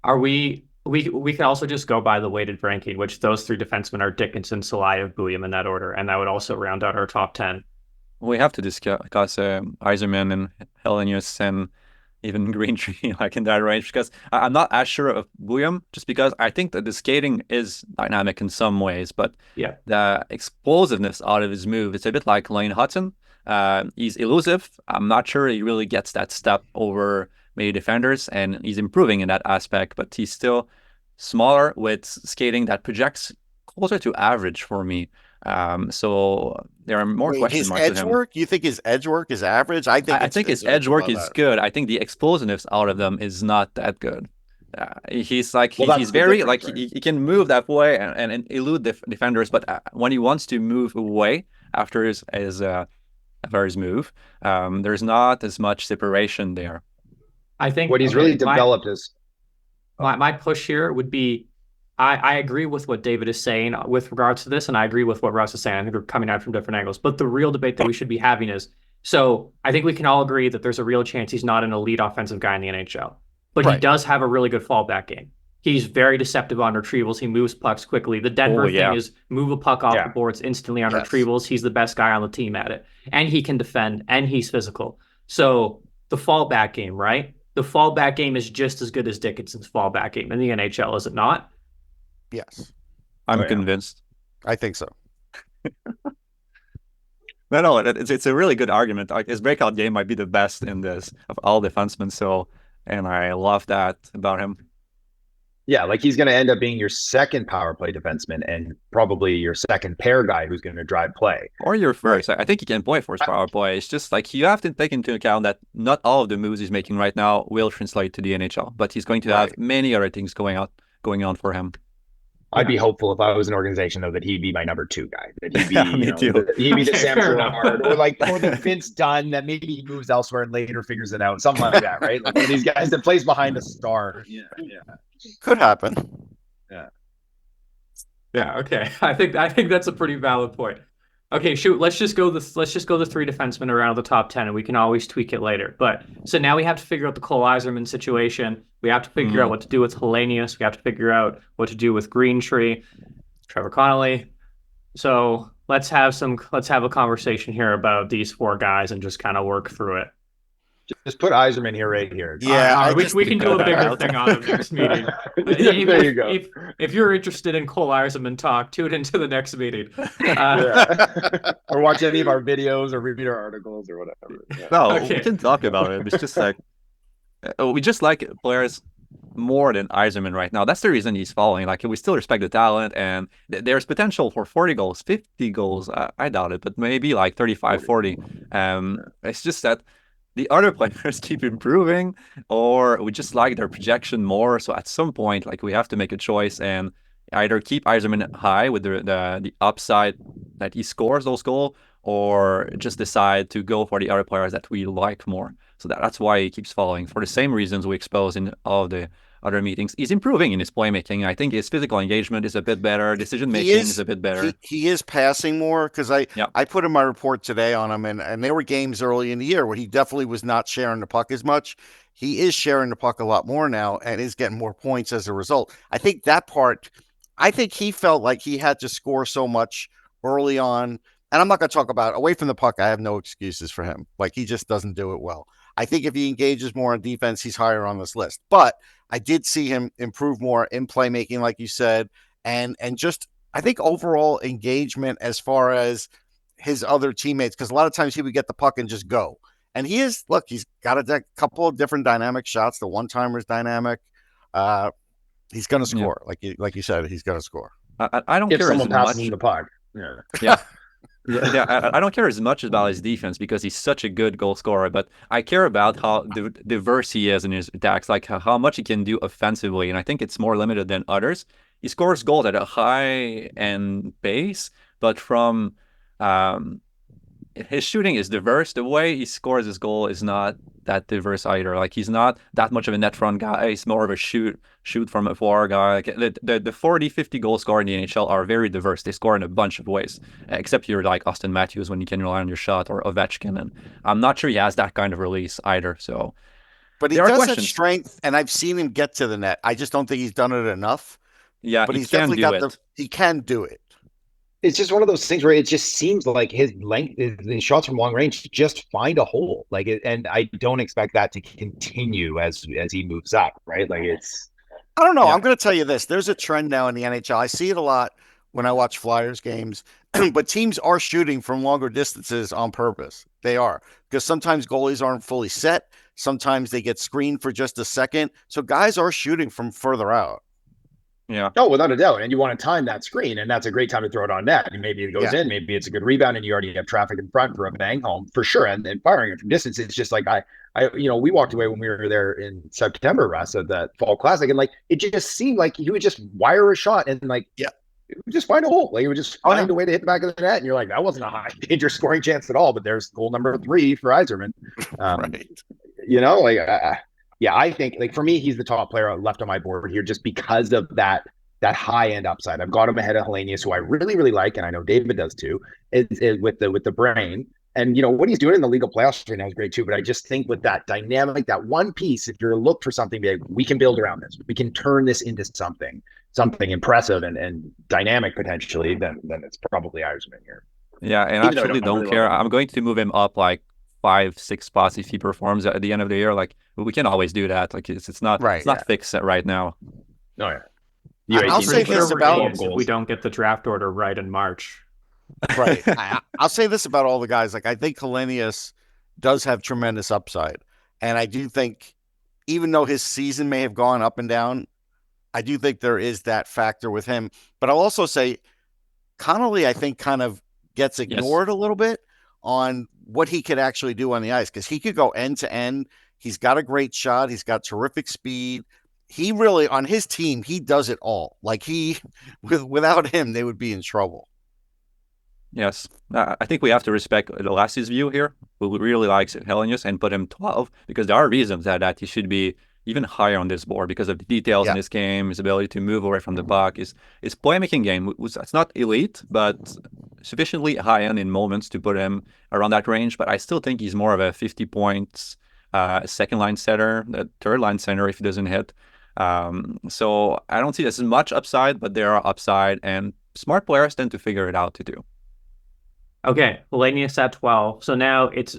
A: Are we could also just go by the weighted ranking, which those three defensemen are Dickinson, Silayev, Buium in that order, and that would also round out our top 10.
C: We have to discuss Eiserman and Helenius and even Greentree, like in that range, because I'm not as sure of Buium, just because I think that the skating is dynamic in some ways, but the explosiveness out of his move, it's a bit like Lane Hutton. He's elusive. I'm not sure he really gets that step over many defenders, and he's improving in that aspect, but he's still smaller with skating that projects closer to average for me. So there are more question marks with him.
E: His edge work? You think his edge work is average? I think
C: his edge work is good. I think the explosiveness out of them is not that good. He's like he's very like he can move that way and elude defenders, but when he wants to move away after his move, there's not as much separation there.
A: I think
B: what he's really developed is
A: my push here would be, I agree with what David is saying with regards to this, and I agree with what Russ is saying. I think we're coming at it from different angles. But the real debate that we should be having is, so I think we can all agree that there's a real chance he's not an elite offensive guy in the NHL. But he does have a really good fallback game. He's very deceptive on retrievals. He moves pucks quickly. The Denver thing is move a puck off the boards instantly on retrievals. He's the best guy on the team at it. And he can defend, and he's physical. So the fallback game, right? The fallback game is just as good as Dickinson's fallback game in the NHL, is it not?
E: Yes.
C: I'm convinced.
E: I think so.
C: No, it's a really good argument. Like, his breakout game might be the best in this of all defensemen. So, and I love that about him.
B: Yeah, like he's going to end up being your second power play defenseman and probably your second pair guy who's going to drive play.
C: Or your first. I think he can play first power play. It's just like you have to take into account that not all of the moves he's making right now will translate to the NHL, but he's going to have many other things going on for him.
B: I'd be hopeful if I was an organization, though, that he'd be my number 2 guy. That he'd be, he'd be the Sam Girard, or the Vince Dunn, that maybe he moves elsewhere and later figures it out. Something like that, right? Like one of these guys that plays behind a star. Yeah.
E: Could happen.
A: Yeah. Okay. I think that's a pretty valid point. Okay, shoot. Let's just go the 3 defensemen around the top 10, and we can always tweak it later. But so now we have to figure out the Cole Eiserman situation. We have to figure out what to do with Helenius. We have to figure out what to do with Greentree, Trevor Connelly. So let's have a conversation here about these 4 guys and just kind of work through it.
B: Just put Eiserman here, right here.
E: Yeah,
A: we can do a bigger thing on him next meeting.
B: There you go.
A: If you're interested in Cole Eiserman talk, tune into the next meeting.
B: Or watch any of our videos or read our articles or whatever. Yeah.
C: No, we can talk about it. It's just like we just like players more than Eiserman right now. That's the reason he's following. Like, we still respect the talent, and there's potential for 40 goals, 50 goals. I doubt it, but maybe like 35, 40. It's just that the other players keep improving, or we just like their projection more. So at some point, like, we have to make a choice and either keep Eiserman high with the upside that he scores those goals, or just decide to go for the other players that we like more. So that's why he keeps following, for the same reasons we expose in all of the other meetings. He's improving in his playmaking. I think his physical engagement is a bit better. Decision making is a bit better.
E: He is passing more, because I put in my report today on him, and there were games early in the year where he definitely was not sharing the puck as much. He is sharing the puck a lot more now and is getting more points as a result. I think that part, I think he felt like he had to score so much early on. And I'm not going to talk about away from the puck. I have no excuses for him. Like, he just doesn't do it well. I think if he engages more on defense, he's higher on this list. But I did see him improve more in playmaking, like you said, and just, I think, overall engagement as far as his other teammates, because a lot of times he would get the puck and just go. And he's got a couple of different dynamic shots. The one-timer's dynamic. He's going to score. Like you said, he's going to score.
C: I don't care. If
B: someone passes him the puck.
C: Yeah. I don't care as much about his defense because he's such a good goal scorer, but I care about how diverse he is in his attacks, like how much he can do offensively, and I think it's more limited than others. He scores goals at a high-end pace, but from his shooting is diverse. The way he scores his goal is not that diverse either. Like, he's not that much of a net front guy. He's more of a shoot from afar guy. Like, the 40, 50 goal scorer in the NHL are very diverse. They score in a bunch of ways, except you're like Austin Matthews when you can rely on your shot, or Ovechkin. And I'm not sure he has that kind of release either. So,
E: but he does have strength, and I've seen him get to the net. I just don't think he's done it enough.
C: Yeah,
E: but he's definitely got he can do it.
B: It's just one of those things where it just seems like his length, his shots from long range just find a hole. And I don't expect that to continue as he moves up, right? Like, it's,
E: I don't know. Yeah. I'm going to tell you this. There's a trend now in the NHL. I see it a lot when I watch Flyers games, but teams are shooting from longer distances on purpose. They are, because sometimes goalies aren't fully set. Sometimes they get screened for just a second. So guys are shooting from further out.
C: Yeah.
B: Oh, without a doubt. And you want to time that screen, and that's a great time to throw it on net. And maybe it goes in, maybe it's a good rebound, and you already have traffic in front for a bang home for sure. And firing it from distance, it's just like we walked away when we were there in September, Russ, at that Fall Classic, and like it just seemed like he would just wire a shot and it would just find a hole. Like, it would just find a way to hit the back of the net, and you're like, that wasn't a high danger scoring chance at all. But there's goal number 3 for Eiserman.
E: Right.
B: You know, like Yeah, I think like for me, he's the top player left on my board here just because of that high end upside. I've got him ahead of Helenius, who I really, really like, and I know David does too, is with the brain. And what he's doing in the legal playoffs right now is great too. But I just think with that dynamic, that one piece, if you're look for something big, we can build around this. We can turn this into something impressive and dynamic potentially, then it's probably Eiserman here.
C: Yeah, and
B: Even though I
C: actually don't
B: really
C: care.
B: love him.
C: I'm going to move him up like 5-6 spots if he performs at the end of the year. Like we can always do that. Like it's not fixed right now.
B: Oh yeah.
E: I'll say this about
A: if we don't get the draft order right in March.
E: Right. I'll say this about all the guys. Like I think Helenius does have tremendous upside, and I do think even though his season may have gone up and down, I do think there is that factor with him. But I'll also say Connelly, I think, kind of gets ignored a little bit on what he could actually do on the ice, because he could go end to end. He's got a great shot. He's got terrific speed. He really, on his team, he does it all. Like without him, they would be in trouble.
C: Yes, I think we have to respect Lassie's view here, who really likes Helenius, and put him 12, because there are reasons that he should be even higher on this board because of the details in his game, his ability to move away from the puck, his playmaking game. It's not elite, but sufficiently high end in moments to put him around that range. But I still think he's more of a 50 points second line center, third line center if he doesn't hit. So I don't see this as much upside, but there are upside, and smart players tend to figure it out to do.
A: Okay, Wallenius at 12. So now it's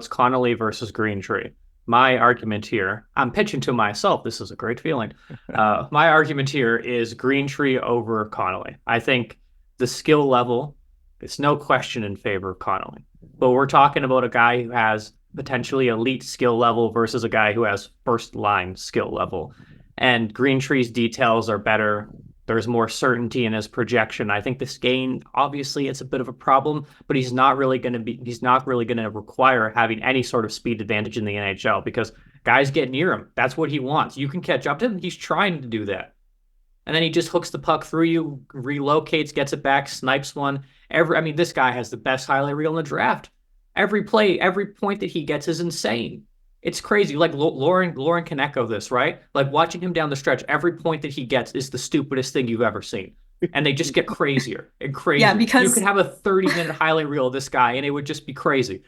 A: Connelly versus Greentree. My argument here, I'm pitching to myself. This is a great feeling. My argument here is Greentree over Connelly. I think the skill level, it's no question in favor of Connelly. But we're talking about a guy who has potentially elite skill level versus a guy who has first line skill level. And Greentree's details are better. There's more certainty in his projection. I think this game, obviously, it's a bit of a problem, but he's not really going to require having any sort of speed advantage in the NHL, because guys get near him. That's what he wants. You can catch up to him. He's trying to do that. And then he just hooks the puck through you, relocates, gets it back, snipes one. This guy has the best highlight reel in the draft. Every play, every point that he gets is insane. It's crazy. Like Lauren can echo this, right? Like watching him down the stretch, every point that he gets is the stupidest thing you've ever seen. And they just get crazier and crazier.
D: Yeah, because
A: you could have a 30-minute highlight reel of this guy and it would just be crazy.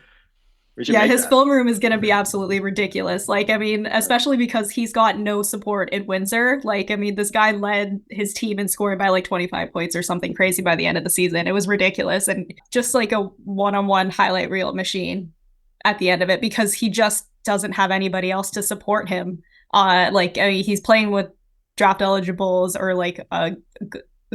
D: Yeah, his film room is going to be absolutely ridiculous. Like, especially because he's got no support in Windsor. Like, this guy led his team in scoring by like 25 points or something crazy by the end of the season. It was ridiculous. And just like a one-on-one highlight reel machine at the end of it, because he just doesn't have anybody else to support him. He's playing with draft eligibles or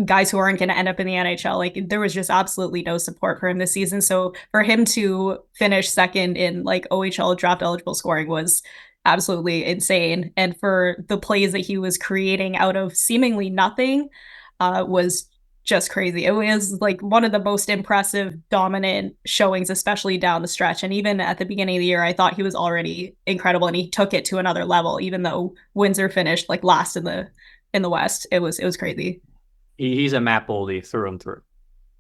D: guys who aren't going to end up in the NHL. Like, there was just absolutely no support for him this season. So for him to finish second in OHL draft eligible scoring was absolutely insane. And for the plays that he was creating out of seemingly nothing was just crazy. It was one of the most impressive, dominant showings, especially down the stretch. And even at the beginning of the year, I thought he was already incredible, and he took it to another level, even though Windsor finished last in the West. It was crazy.
A: He's a Matt Boldy through and through.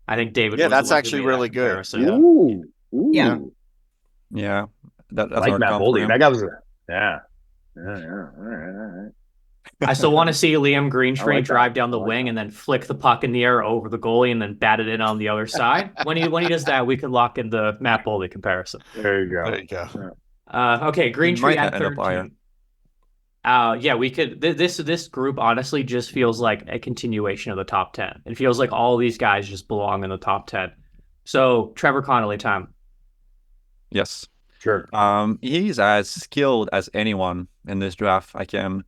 A: I think David.
E: Yeah, that's actually really good.
B: Ooh.
D: Yeah.
C: Yeah. That's
B: like Matt Boldy. That guy was yeah. All right.
A: I still want to see Liam Greentree drive down the wing and then flick the puck in the air over the goalie and then bat it in on the other side. When he does that, we could lock in the Matt Boldy comparison.
B: There you go.
A: Okay, Greentree at 13. Yeah, we could. This group honestly just feels like a continuation of the top 10. It feels like all these guys just belong in the top 10. So Trevor Connelly time.
C: Yes.
B: Sure.
C: He's as skilled as anyone in this draft. I can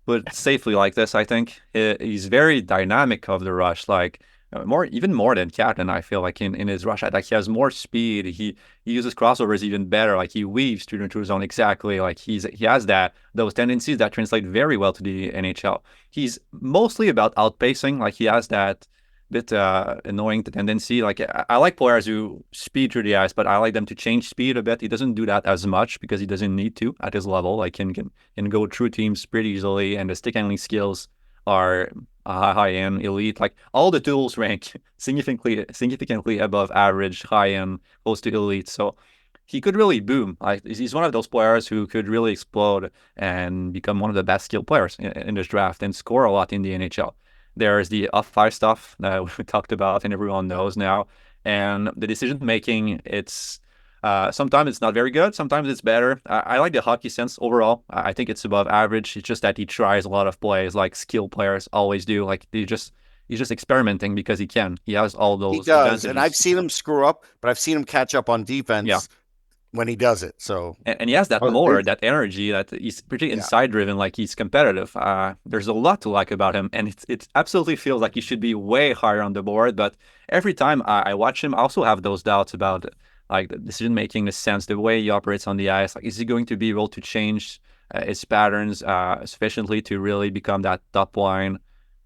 C: put safely like this. I think he's very dynamic of the rush, even more than Catton. I feel like in his rush, he has more speed. He uses crossovers even better. He weaves through the zone exactly. He has those tendencies that translate very well to the NHL. He's mostly about outpacing. He has that bit annoying tendency. I like players who speed through the ice, but I like them to change speed a bit. He doesn't do that as much because he doesn't need to at his level. Can go through teams pretty easily, and the stick handling skills are high-end, elite. All the tools rank significantly above average, high-end, close to elite. So he could really boom. Like, he's one of those players who could really explode and become one of the best skilled players in this draft and score a lot in the NHL. There's the off-ice stuff that we talked about and everyone knows now. And the decision-making, it's sometimes it's not very good. Sometimes it's better. I like the hockey sense overall. I think it's above average. It's just that he tries a lot of plays like skilled players always do. Like, he's just experimenting because he can. He has all those
E: He does,
C: advantages.
E: and I've seen him screw up, but I've seen him catch up on defense.
C: Yeah.
E: When he does it. So
C: and he has that more, that energy, that he's pretty inside driven, like he's competitive. There's a lot to like about him, and it absolutely feels like he should be way higher on the board. But every time I watch him, I also have those doubts about like the decision making, the sense, the way he operates on the ice. Like, is he going to be able to change his patterns sufficiently to really become that top line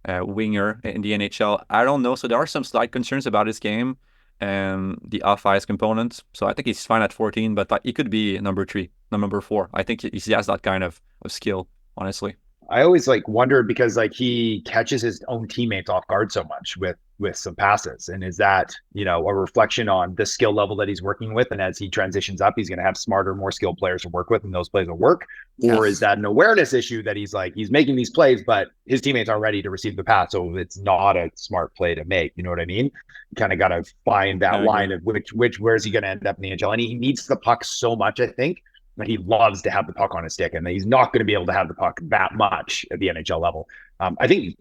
C: winger in the NHL? I don't know. So there are some slight concerns about his game and the off-ice components. So I think he's fine at 14, but he could be number 3, number 4. I think he has that kind of skill, honestly.
B: I always like wondered because like he catches his own teammates off guard so much with some passes. And is that, you know, a reflection on the skill level that he's working with? And as he transitions up, he's going to have smarter, more skilled players to work with, and those plays will work. Yes. Or is that an awareness issue that he's making these plays, but his teammates aren't ready to receive the pass, so it's not a smart play to make? You know what I mean? You kind of got to find that line of where is he going to end up in the NHL? And he needs the puck so much, I think. But he loves to have the puck on his stick, and he's not going to be able to have the puck that much at the NHL level. I think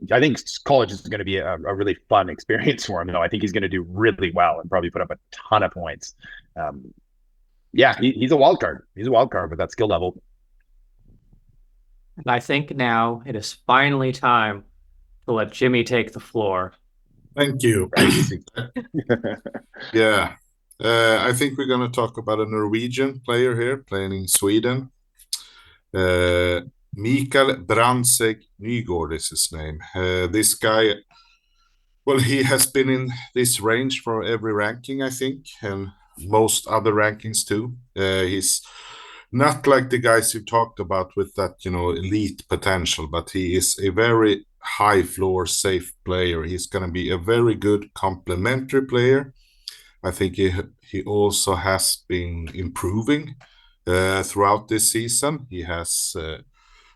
B: college is going to be a really fun experience for him, though. I think he's going to do really well and probably put up a ton of points. He's a wild card. He's a wild card with that skill level.
A: And I think now it is finally time to let Jimmy take the floor.
F: Thank you. Yeah. I think we're going to talk about a Norwegian player here playing in Sweden. Mikael Brandsegg-Nygård is his name. This guy, well, he has been in this range for every ranking, I think, and most other rankings too. He's not like the guys you talked about with that, you know, elite potential, but he is a very high floor, safe player. He's going to be a very good complementary player. I think he also has been improving throughout this season. He has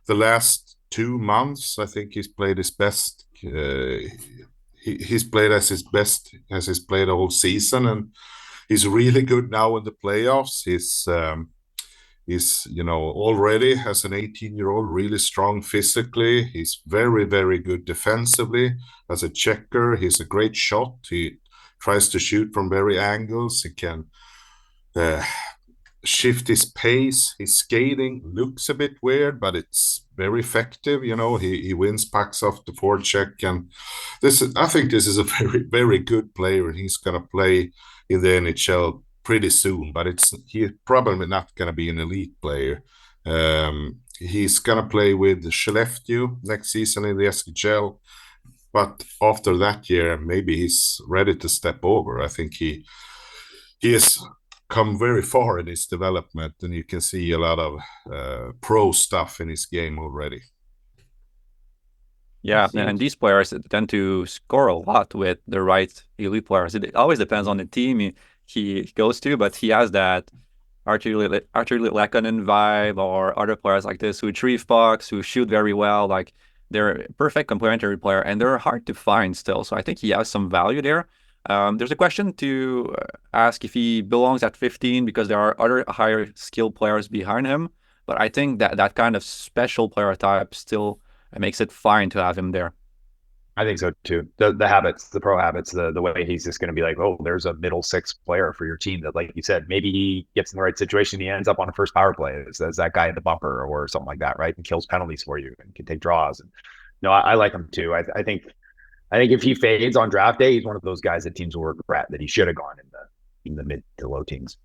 F: the last 2 months, I think he's played his best. He's played as his best as he's played the whole season, and he's really good now in the playoffs. He's you know, already as an 18-year-old really strong physically. He's very, very good defensively as a checker. He's a great shot. He tries to shoot from very angles. He can shift his pace. His skating looks a bit weird, but it's very effective. You know, he wins pucks off the forecheck, and I think this is a very, very good player. He's going to play in the NHL pretty soon, but he's probably not going to be an elite player. He's going to play with Skellefteå next season in the SHL. But after that year, maybe he's ready to step over. I think he has come very far in his development, and you can see a lot of pro stuff in his game already.
C: Yeah, and these players tend to score a lot with the right elite players. It always depends on the team he goes to, but he has that Artyom Levshunov vibe, or other players like this who retrieve pucks, who shoot very well. Like, they're a perfect complementary player, and they're hard to find still. So I think he has some value there. There's a question to ask if he belongs at 15 because there are other higher skilled players behind him. But I think that kind of special player type still makes it fine to have him there.
B: I think so too. The habits, the pro habits, the way he's just going to be like, oh, there's a middle six player for your team that, like you said, maybe he gets in the right situation, he ends up on a first power play as that guy at the bumper or something like that, right? And kills penalties for you and can take draws. And no, I like him too. I think if he fades on draft day, he's one of those guys that teams will regret that he should have gone in the mid to low teens.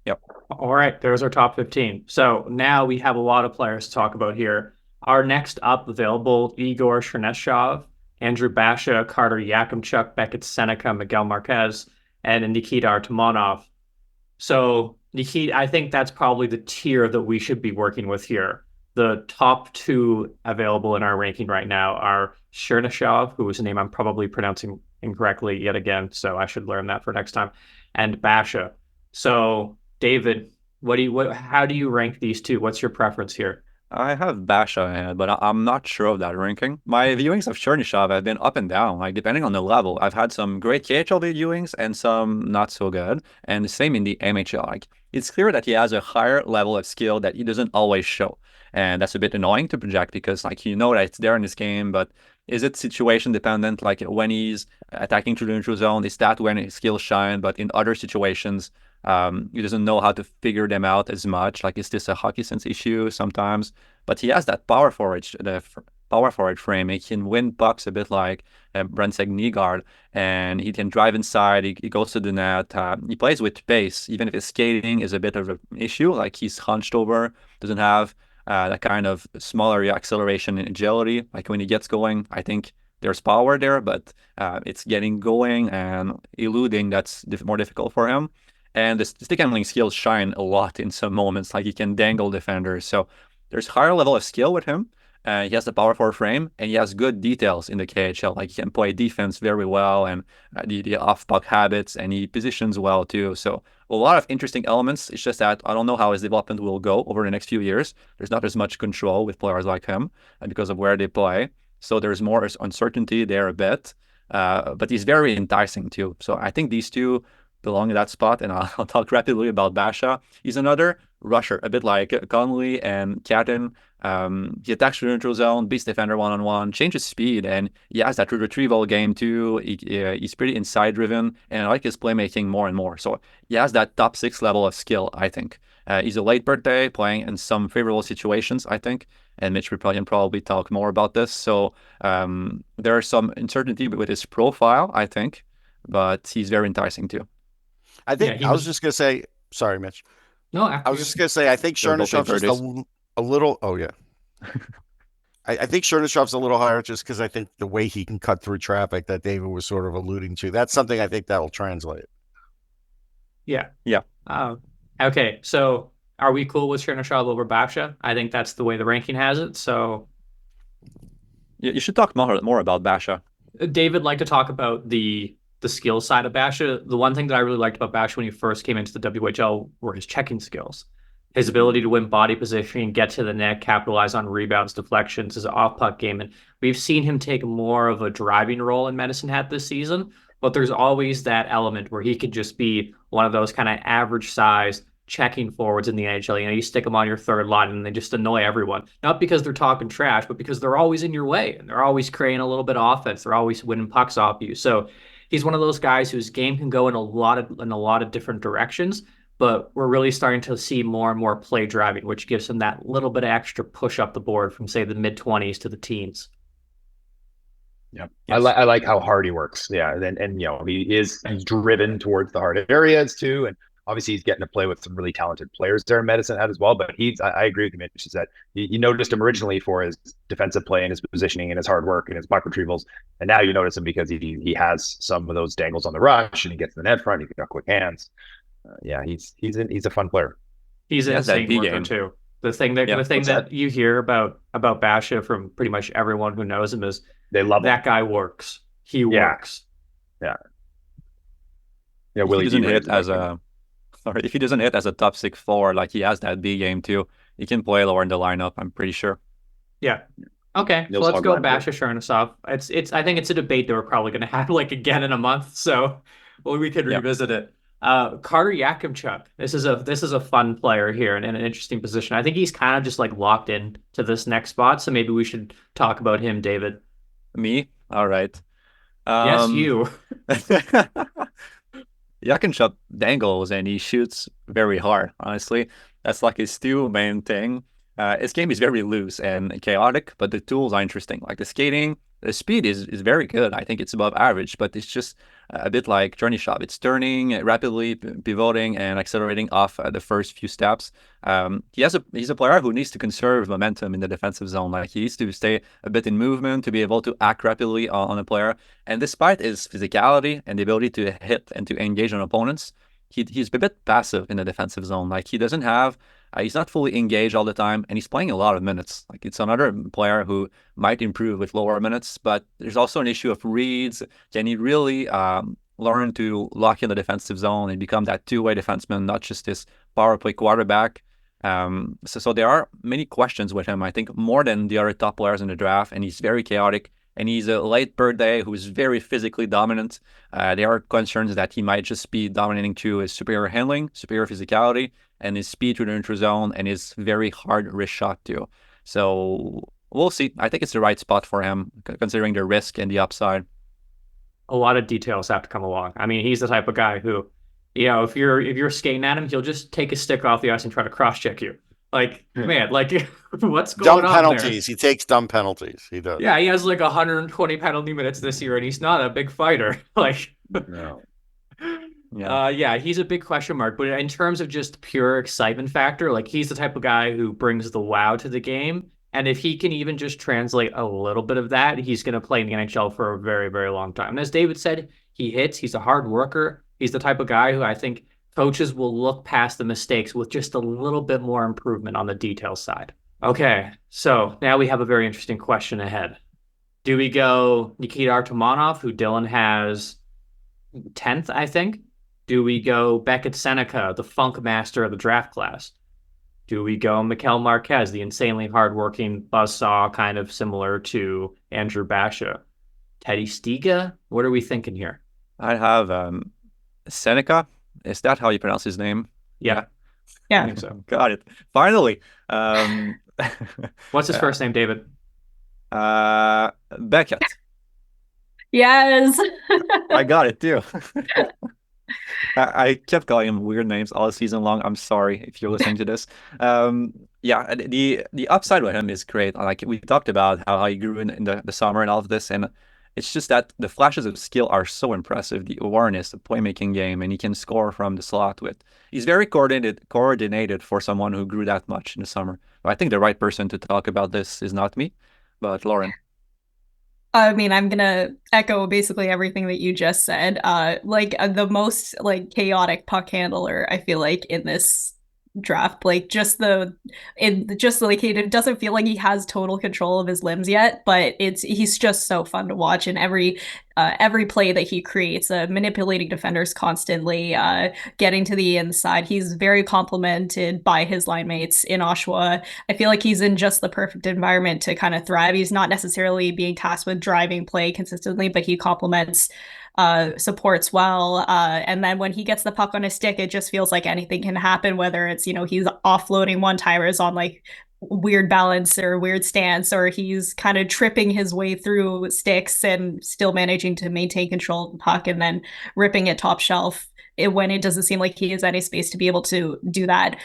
A: Yep. All right, there's our top 15. So now we have a lot of players to talk about here. Our next up available: Igor Chernyshov, Andrew Basha, Carter Yakimchuk, Beckett Sennecke, Miguel Marquez, and Nikita Artamonov. So Nikita, I think that's probably the tier that we should be working with here. The top 2 available in our ranking right now are Chernyshov, who is a name I'm probably pronouncing incorrectly yet again, so I should learn that for next time, and Basha. So David, how do you rank these two? What's your preference here?
C: I have Basha ahead, but I'm not sure of that ranking. My viewings of Chernyshov have been up and down, like depending on the level. I've had some great KHL viewings and some not so good, and the same in the MHL. Like it's clear that he has a higher level of skill that he doesn't always show, and that's a bit annoying to project because like you know that it's there in this game, but is it situation dependent? Like when he's attacking through the neutral zone, is that when his skills shine? But in other situations, he doesn't know how to figure them out as much. Like, is this a hockey sense issue sometimes? But he has that power forward frame. He can win pucks a bit like Brandsegg-Nygård, and he can drive inside. He goes to the net. He plays with pace, even if his skating is a bit of an issue. Like he's hunched over, doesn't have that kind of smaller acceleration and agility. Like when he gets going, I think there's power there, but it's getting going and eluding that's more difficult for him. And the stick handling skills shine a lot in some moments, like he can dangle defenders. So there's higher level of skill with him. He has the power forward frame, and he has good details in the KHL. Like he can play defense very well, and the off puck habits, and he positions well too. So a lot of interesting elements. It's just that I don't know how his development will go over the next few years. There's not as much control with players like him because of where they play. So there's more uncertainty there a bit. But he's very enticing too. So I think these two belong in that spot, and I'll talk rapidly about Basha. He's another rusher, a bit like Connelly and Catton. He attacks the neutral zone, beats defender one-on-one, changes speed, and he has that retrieval game too. He's pretty inside-driven, and I like his playmaking more and more. So he has that top 6 level of skill, I think. He's a late birthday, playing in some favorable situations, I think, and Mitch can probably talk more about this. So there's some uncertainty with his profile, I think, but he's very enticing too.
E: I think I was just going to say, sorry, Mitch.
A: No,
E: I was just going to say, I think Chernyshov's just a little, oh yeah. I think Chernyshov's a little higher just because I think the way he can cut through traffic that David was sort of alluding to, that's something I think that'll translate.
A: Yeah.
C: Yeah.
A: Okay, so are we cool with Chernyshov over Basha? I think that's the way the ranking has it, so.
C: You should talk more about Basha.
A: David liked to talk about the skill side of Basha. The one thing that I really liked about Basha when he first came into the WHL were his checking skills. His ability to win body position, get to the net, capitalize on rebounds, deflections, his off-puck game. And we've seen him take more of a driving role in Medicine Hat this season, but there's always that element where he could just be one of those kind of average size checking forwards in the NHL. You know, you stick them on your third line and they just annoy everyone. Not because they're talking trash, but because they're always in your way and they're always creating a little bit of offense. They're always winning pucks off you. So he's one of those guys whose game can go in a lot of different directions, but we're really starting to see more and more play driving, which gives him that little bit of extra push up the board from, say, the mid-20s to the teens.
B: Yeah,
A: yes.
B: I like how hard he works. Yeah, and you know he's driven towards the hard areas too, and obviously he's getting to play with some really talented players there in Medicine Hat as well. But I agree with you, Mitch, is that you noticed him originally for his defensive play and his positioning and his hard work and his puck retrievals, and now you notice him because he has some of those dangles on the rush and he gets to the net front. He's got quick hands. Yeah, he's a fun player.
A: He's an insane worker too. The thing that you hear about Basha from pretty much everyone who knows him is
B: they love
A: that
B: him.
A: guy works. He works.
B: Yeah. Yeah. Willie
C: if he doesn't hit as a top 6 forward, like he has that B game too, he can play lower in the lineup, I'm pretty sure.
A: Yeah. Okay. So let's go Basha Chernyshov. I think it's a debate that we're probably going to have like again in a month. So we could revisit it. Carter Yakimchuk. This is a fun player here and in an interesting position. I think he's kind of just like locked in to this next spot. So maybe we should talk about him, David.
C: Me? All right.
A: Yes, you.
C: Yakimchuk dangles and he shoots very hard. Honestly, that's like his 2 main thing. His game is very loose and chaotic, but the tools are interesting. Like the skating, the speed is very good. I think it's above average, but it's just a bit like Chernyshov. It's turning rapidly, pivoting, and accelerating off the first few steps. He's a player who needs to conserve momentum in the defensive zone. Like he needs to stay a bit in movement to be able to act rapidly on a player. And despite his physicality and the ability to hit and to engage on opponents, he's a bit passive in the defensive zone. Like he doesn't have. He's not fully engaged all the time, and he's playing a lot of minutes. Like it's another player who might improve with lower minutes, but there's also an issue of reads. Can he really learn to lock in the defensive zone and become that two-way defenseman, not just this power play quarterback. So there are many questions with him, I think, more than the other top players in the draft, and he's very chaotic, and he's a late birthday who's very physically dominant. There are concerns that he might just be dominating through his superior handling, superior physicality, and his speed through the neutral zone, and his very hard wrist shot too. So we'll see. I think it's the right spot for him, considering the risk and the upside.
A: A lot of details have to come along. I mean, he's the type of guy who, if you're skating at him, he'll just take a stick off the ice and try to cross-check you. Like, man, like, what's going
E: dumb
A: on
E: penalties.
A: there?
E: He takes dumb penalties. He does.
A: Yeah, he has like 120 penalty minutes this year, and he's not a big fighter. Like,
B: No.
A: yeah, he's a big question mark. But in terms of just pure excitement factor, like, he's the type of guy who brings the wow to the game. And if he can even just translate a little bit of that, he's going to play in the NHL for a very, very long time. And as David said, he hits. He's a hard worker. He's the type of guy who I think coaches will look past the mistakes with just a little bit more improvement on the detail side. Okay, so now we have a very interesting question ahead. Do we go Nikita Artamonov, who Dylan has 10th, I think? Do we go Beckett Sennecke, the funk master of the draft class? Do we go Mikael Marquez, the insanely hardworking buzzsaw, kind of similar to Andrew Basha? Teddy Stiga? What are we thinking here?
C: I have Sennecke. Is that how you pronounce his name?
A: Yeah.
D: Yeah.
A: I think so.
C: Got it. Finally.
A: What's his first name, David?
C: Beckett.
D: Yes.
C: I got it too. I kept calling him weird names all season long. I'm sorry if you're listening to this. Yeah, the upside with him is great. Like we talked about how he grew in the summer and all of this, and it's just that the flashes of skill are so impressive. The awareness, the playmaking game, and he can score from the slot with. He's very coordinated for someone who grew that much in the summer. I think the right person to talk about this is not me, but Lauren.
D: I mean, I'm gonna echo basically everything that you just said. The most like chaotic puck handler, I feel like, in this draft. Like it doesn't feel like he has total control of his limbs yet, but he's just so fun to watch. And every play that he creates, manipulating defenders constantly, getting to the inside. He's very complimented by his line mates in Oshawa. I feel like he's in just the perfect environment to kind of thrive. He's not necessarily being tasked with driving play consistently, but he complements supports well, and then when he gets the puck on his stick, it just feels like anything can happen, whether it's he's offloading one-timers on like weird balance or weird stance, or he's kind of tripping his way through sticks and still managing to maintain control of the puck and then ripping it top shelf when it doesn't seem like he has any space to be able to do that.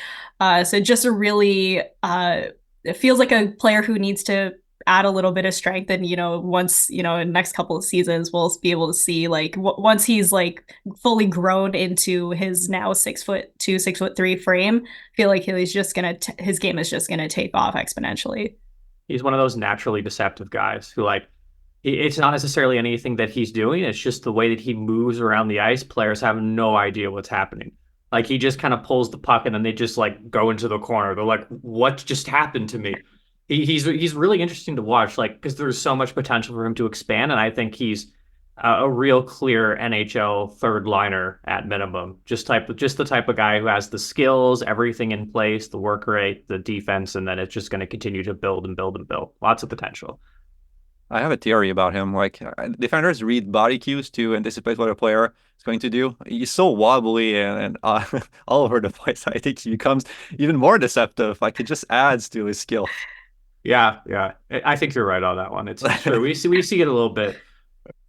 D: So just a really it feels like a player who needs to add a little bit of strength, and once in the next couple of seasons we'll be able to see like once he's like fully grown into his now 6'2", 6'3" frame, I feel like his game is just gonna take off exponentially.
A: He's one of those naturally deceptive guys who it's not necessarily anything that he's doing, it's just the way that he moves around the ice. Players have no idea what's happening. Like he just kind of pulls the puck and then they just like go into the corner. They're like, what just happened to me? He's really interesting to watch, like, because there's so much potential for him to expand, and I think he's a real clear NHL third liner at minimum. Just the type of guy who has the skills, everything in place, the work rate, the defense, and then it's just going to continue to build and build and build. Lots of potential.
C: I have a theory about him. Like defenders read body cues to anticipate what a player is going to do. He's so wobbly and all over the place. I think he becomes even more deceptive. Like it just adds to his skill.
A: Yeah. I think you're right on that one. It's true. We see it a little bit.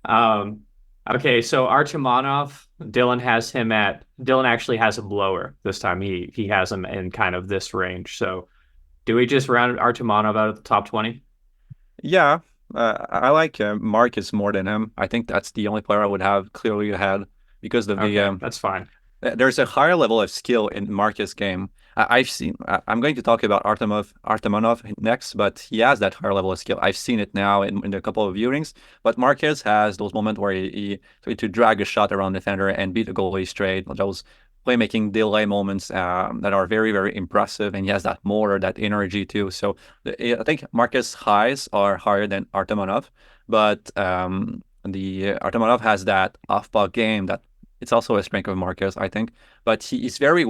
A: Okay, so Artamonov, Dylan actually has him lower this time. He has him in kind of this range. So do we just round Artamonov out of the top 20?
C: Yeah. I like Marcus more than him. I think that's the only player I would have clearly ahead because of
A: that's fine.
C: There's a higher level of skill in Marcus' game. I'm going to talk about Artamonov next, but he has that higher level of skill. I've seen it now in a couple of viewings, but Marquez has those moments where he to drag a shot around the defender and beat the goalie straight, those playmaking delay moments that are very, very impressive, and he has that motor, that energy too. So I think Marquez' highs are higher than Artamonov, but Artamonov has that off-puck game that it's also a strength of Marcus, I think. But he's very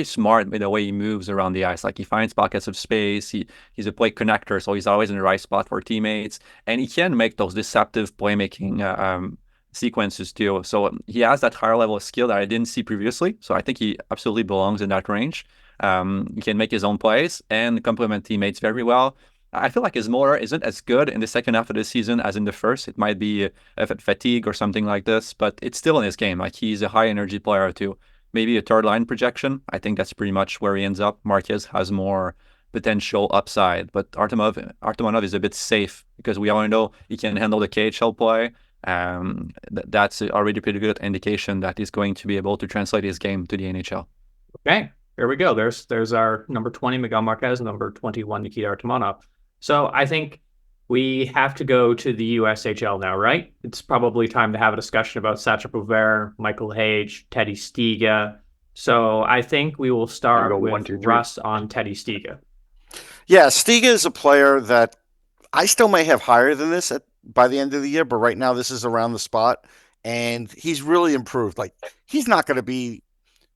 C: smart with the way he moves around the ice. Like, he finds pockets of space. He's a play connector, so he's always in the right spot for teammates, and he can make those deceptive playmaking sequences too. So he has that higher level of skill that I didn't see previously. So I think he absolutely belongs in that range. He can make his own plays and complement teammates very well. I feel like his motor isn't as good in the second half of the season as in the first. It might be a fatigue or something like this, but it's still in his game. Like, he's a high energy player too. Maybe a third line projection. I think that's pretty much where he ends up. Marquez has more potential upside, but Artamonov is a bit safe because we all know he can handle the KHL play. That's already a pretty good indication that he's going to be able to translate his game to the NHL.
A: Okay, there we go. There's our number 20, Miguel Marquez, number 21, Nikita Artamonov. So I think we have to go to the USHL now, right? It's probably time to have a discussion about Sacha Boisvert, Michael Hage, Teddy Stiga. So I think we will start with
B: 1, 2, 3.
A: Russ on Teddy Stiga.
E: Yeah, Stiga is a player that I still may have higher than this by the end of the year, but right now this is around the spot, and he's really improved. Like, he's not going to be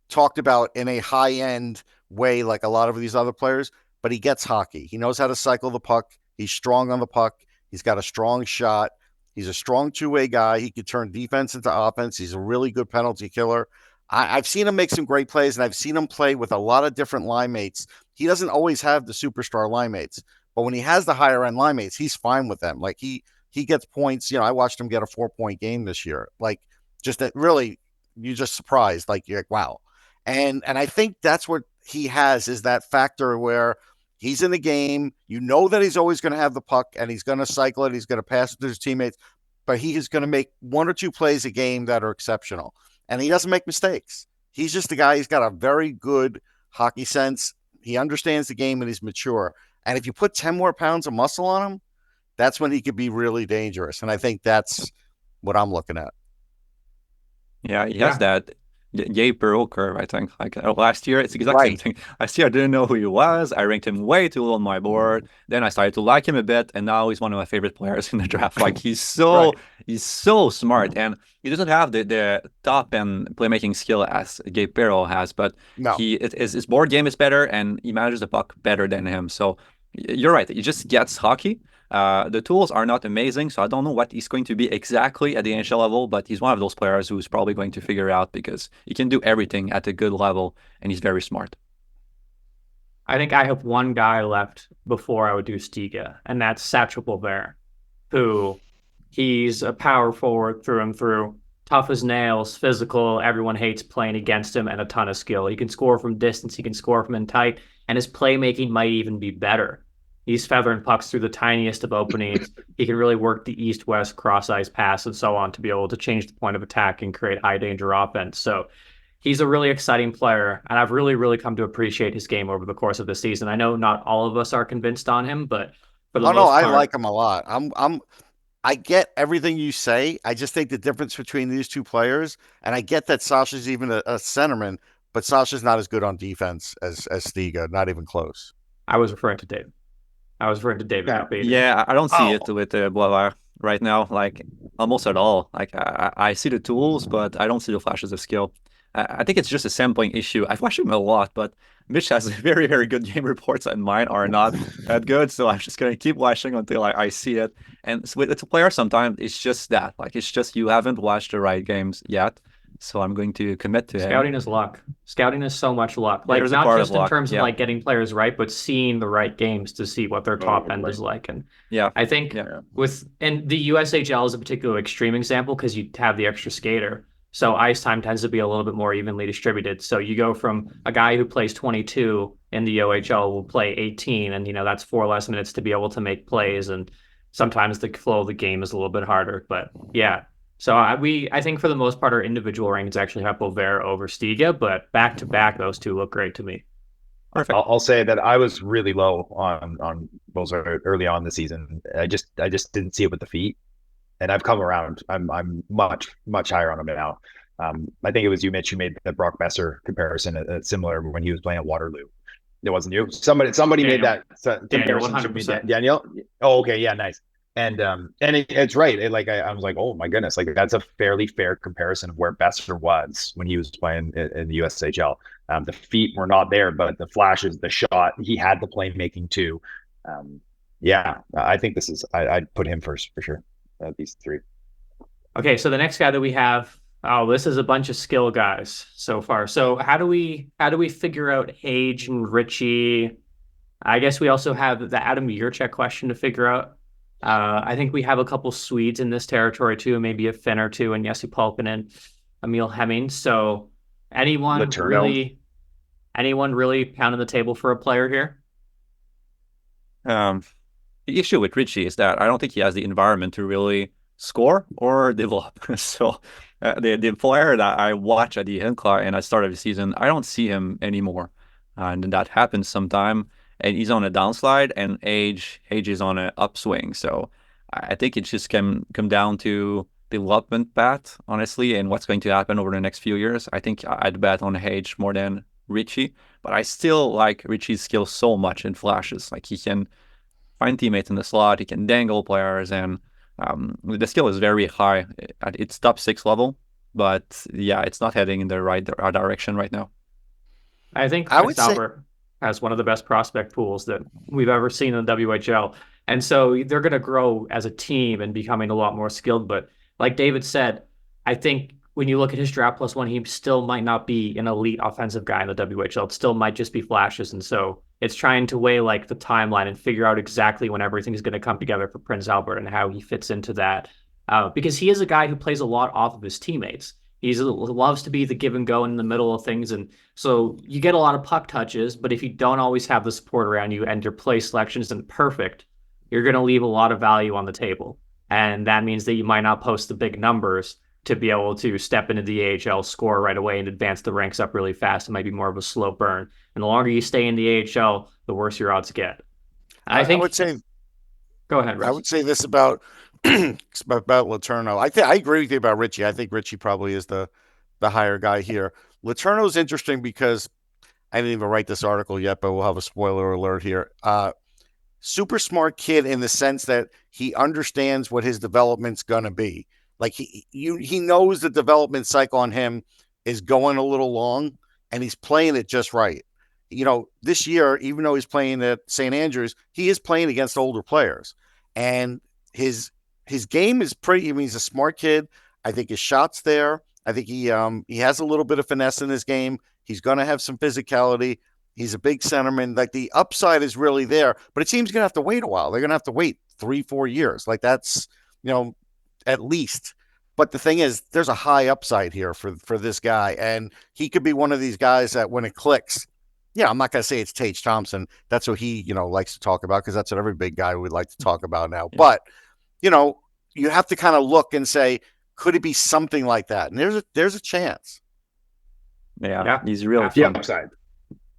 E: talked about in a high-end way like a lot of these other players, but he gets hockey. He knows how to cycle the puck. He's strong on the puck. He's got a strong shot. He's a strong two-way guy. He could turn defense into offense. He's a really good penalty killer. I've seen him make some great plays, and I've seen him play with a lot of different line mates. He doesn't always have the superstar line mates, but when he has the higher-end line mates, he's fine with them. Like, he gets points. I watched him get a 4-point game this year. Like, just that, really, you're just surprised. Like, you're like, wow. And I think that's what he has, is that factor where he's in the game. You know that he's always going to have the puck, and he's going to cycle it. He's going to pass it to his teammates, but he is going to make 1 or 2 plays a game that are exceptional. And he doesn't make mistakes. He's just a guy. He's got a very good hockey sense. He understands the game, and he's mature. And if you put 10 more pounds of muscle on him, that's when he could be really dangerous. And I think that's what I'm looking at.
C: Yeah, he has that Gabe Perreault curve, I think. Like, last year, it's exactly the same thing. Last year, I didn't know who he was. I ranked him way too low on my board. Then I started to like him a bit, and now he's one of my favorite players in the draft. Like, he's so smart, and he doesn't have the top end playmaking skill as Gabe Perreault has, but
E: No.
C: his board game is better, and he manages the puck better than him. So you're right. He just gets hockey. The tools are not amazing, so I don't know what he's going to be exactly at the NHL level, but he's one of those players who's probably going to figure out because he can do everything at a good level, and he's very smart.
A: I think I have one guy left before I would do Stiga, and that's Sacha Boisvert, who he's a power forward through and through, tough as nails, physical. Everyone hates playing against him, and a ton of skill. He can score from distance, he can score from in tight, and his playmaking might even be better. He's feathering pucks through the tiniest of openings. He can really work the east-west cross-ice pass and so on to be able to change the point of attack and create high-danger offense. So he's a really exciting player, and I've really, really come to appreciate his game over the course of the season. I know not all of us are convinced on him, but for the most part,
E: I like him a lot. I get everything you say. I just think the difference between these two players, and I get that Sacha's even a centerman, but Sacha's not as good on defense as Stiga, not even close.
A: I was referring to David.
C: Yeah, I don't see it with Boisvert right now, like, almost at all. Like, I see the tools, but I don't see the flashes of skill. I think it's just a sampling issue. I've watched him a lot, but Mitch has very, very good game reports, and mine are not that good. So I'm just going to keep watching until I see it. And with a player, sometimes it's just that. Like, it's just you haven't watched the right games yet. So I'm going to commit to
A: Scouting is luck. Scouting is so much luck. Like,
C: There's
A: not
C: a part
A: just
C: of
A: in
C: luck.
A: terms of like getting players right, but seeing the right games to see what their top end is like. And I think and the USHL is a particular extreme example because you have the extra skater. So ice time tends to be a little bit more evenly distributed. So you go from a guy who plays 22 in the OHL will play 18, and that's 4 less minutes to be able to make plays. And sometimes the flow of the game is a little bit harder. But yeah. So I think for the most part, our individual rankings actually have Boisvert over Stiga, but back to back, those two look great to me.
C: Perfect.
B: I'll say that I was really low on Boisvert early on the season. I just didn't see it with the feet, and I've come around. I'm much higher on him now. I think it was you, Mitch, who made the Brock Besser comparison similar when he was playing at Waterloo. It wasn't you. Somebody made that comparison.
A: Daniel, 100%.
B: Daniel. Oh, okay, yeah, nice. It's right. I was like, oh my goodness, like that's a fairly fair comparison of where Besser was when he was playing in the USHL. The feet were not there, but the flashes, the shot, he had the playmaking too. Yeah, I think this is. I'd put him first for sure. These three.
A: Okay, so the next guy that we have, this is a bunch of skill guys so far. So how do we figure out Hage and Ritchie? I guess we also have the Adam Jurček question to figure out. I think we have a couple Swedes in this territory too, maybe a Finn or two, and Jesse Pulkkinen, Emil Hemming. So anyone really pounding the table for a player here?
C: The issue with Ritchie is that I don't think he has the environment to really score or develop. So the player that I watch at the Iginla and at the start of the season, I don't see him anymore. And that happens sometime. And he's on a downslide, and Age is on an upswing. So I think it just can come down to development path, honestly, and what's going to happen over the next few years. I think I'd bet on Age more than Ritchie, but I still like Ritchie's skill so much in flashes. Like he can find teammates in the slot, he can dangle players, and the skill is very high at its top 6 level. But yeah, it's not heading in the right direction right now.
A: I think Prince Albert has one of the best prospect pools that we've ever seen in the WHL. And so they're going to grow as a team and becoming a lot more skilled. But like David said, I think when you look at his draft plus one, he still might not be an elite offensive guy in the WHL. It still might just be flashes. And so it's trying to weigh like the timeline and figure out exactly when everything is going to come together for Prince Albert and how he fits into that. Because he is a guy who plays a lot off of his teammates. He loves to be the give and go in the middle of things. And so you get a lot of puck touches, but if you don't always have the support around you and your play selection isn't perfect, you're going to leave a lot of value on the table. And that means that you might not post the big numbers to be able to step into the AHL, score right away, and advance the ranks up really fast. It might be more of a slow burn. And the longer you stay in the AHL, the worse your odds get. I would say... Go ahead, Russ.
E: I would say this about Letourneau. I agree with you about Ritchie. I think Ritchie probably is the higher guy here. Letourneau is interesting because I didn't even write this article yet, but we'll have a spoiler alert here. Super smart kid in the sense that he understands what his development's going to be. Like he knows the development cycle on him is going a little long, and he's playing it just right. You know, this year, even though he's playing at St. Andrews, he is playing against older players, and his game is pretty. I mean, he's a smart kid. I think his shot's there. I think he has a little bit of finesse in his game. He's going to have some physicality. He's a big centerman. Like the upside is really there, but it seems going to have to wait a while. They're going to have to wait 3-4 years. Like that's, you know, at least. But the thing is, there's a high upside here for this guy, and he could be one of these guys that when it clicks. Yeah, I'm not going to say it's Tage Thompson. That's what he, likes to talk about because that's what every big guy would like to talk about now. Yeah. But, you have to kind of look and say, could it be something like that? And there's a chance.
C: Yeah. He's really
B: the upside.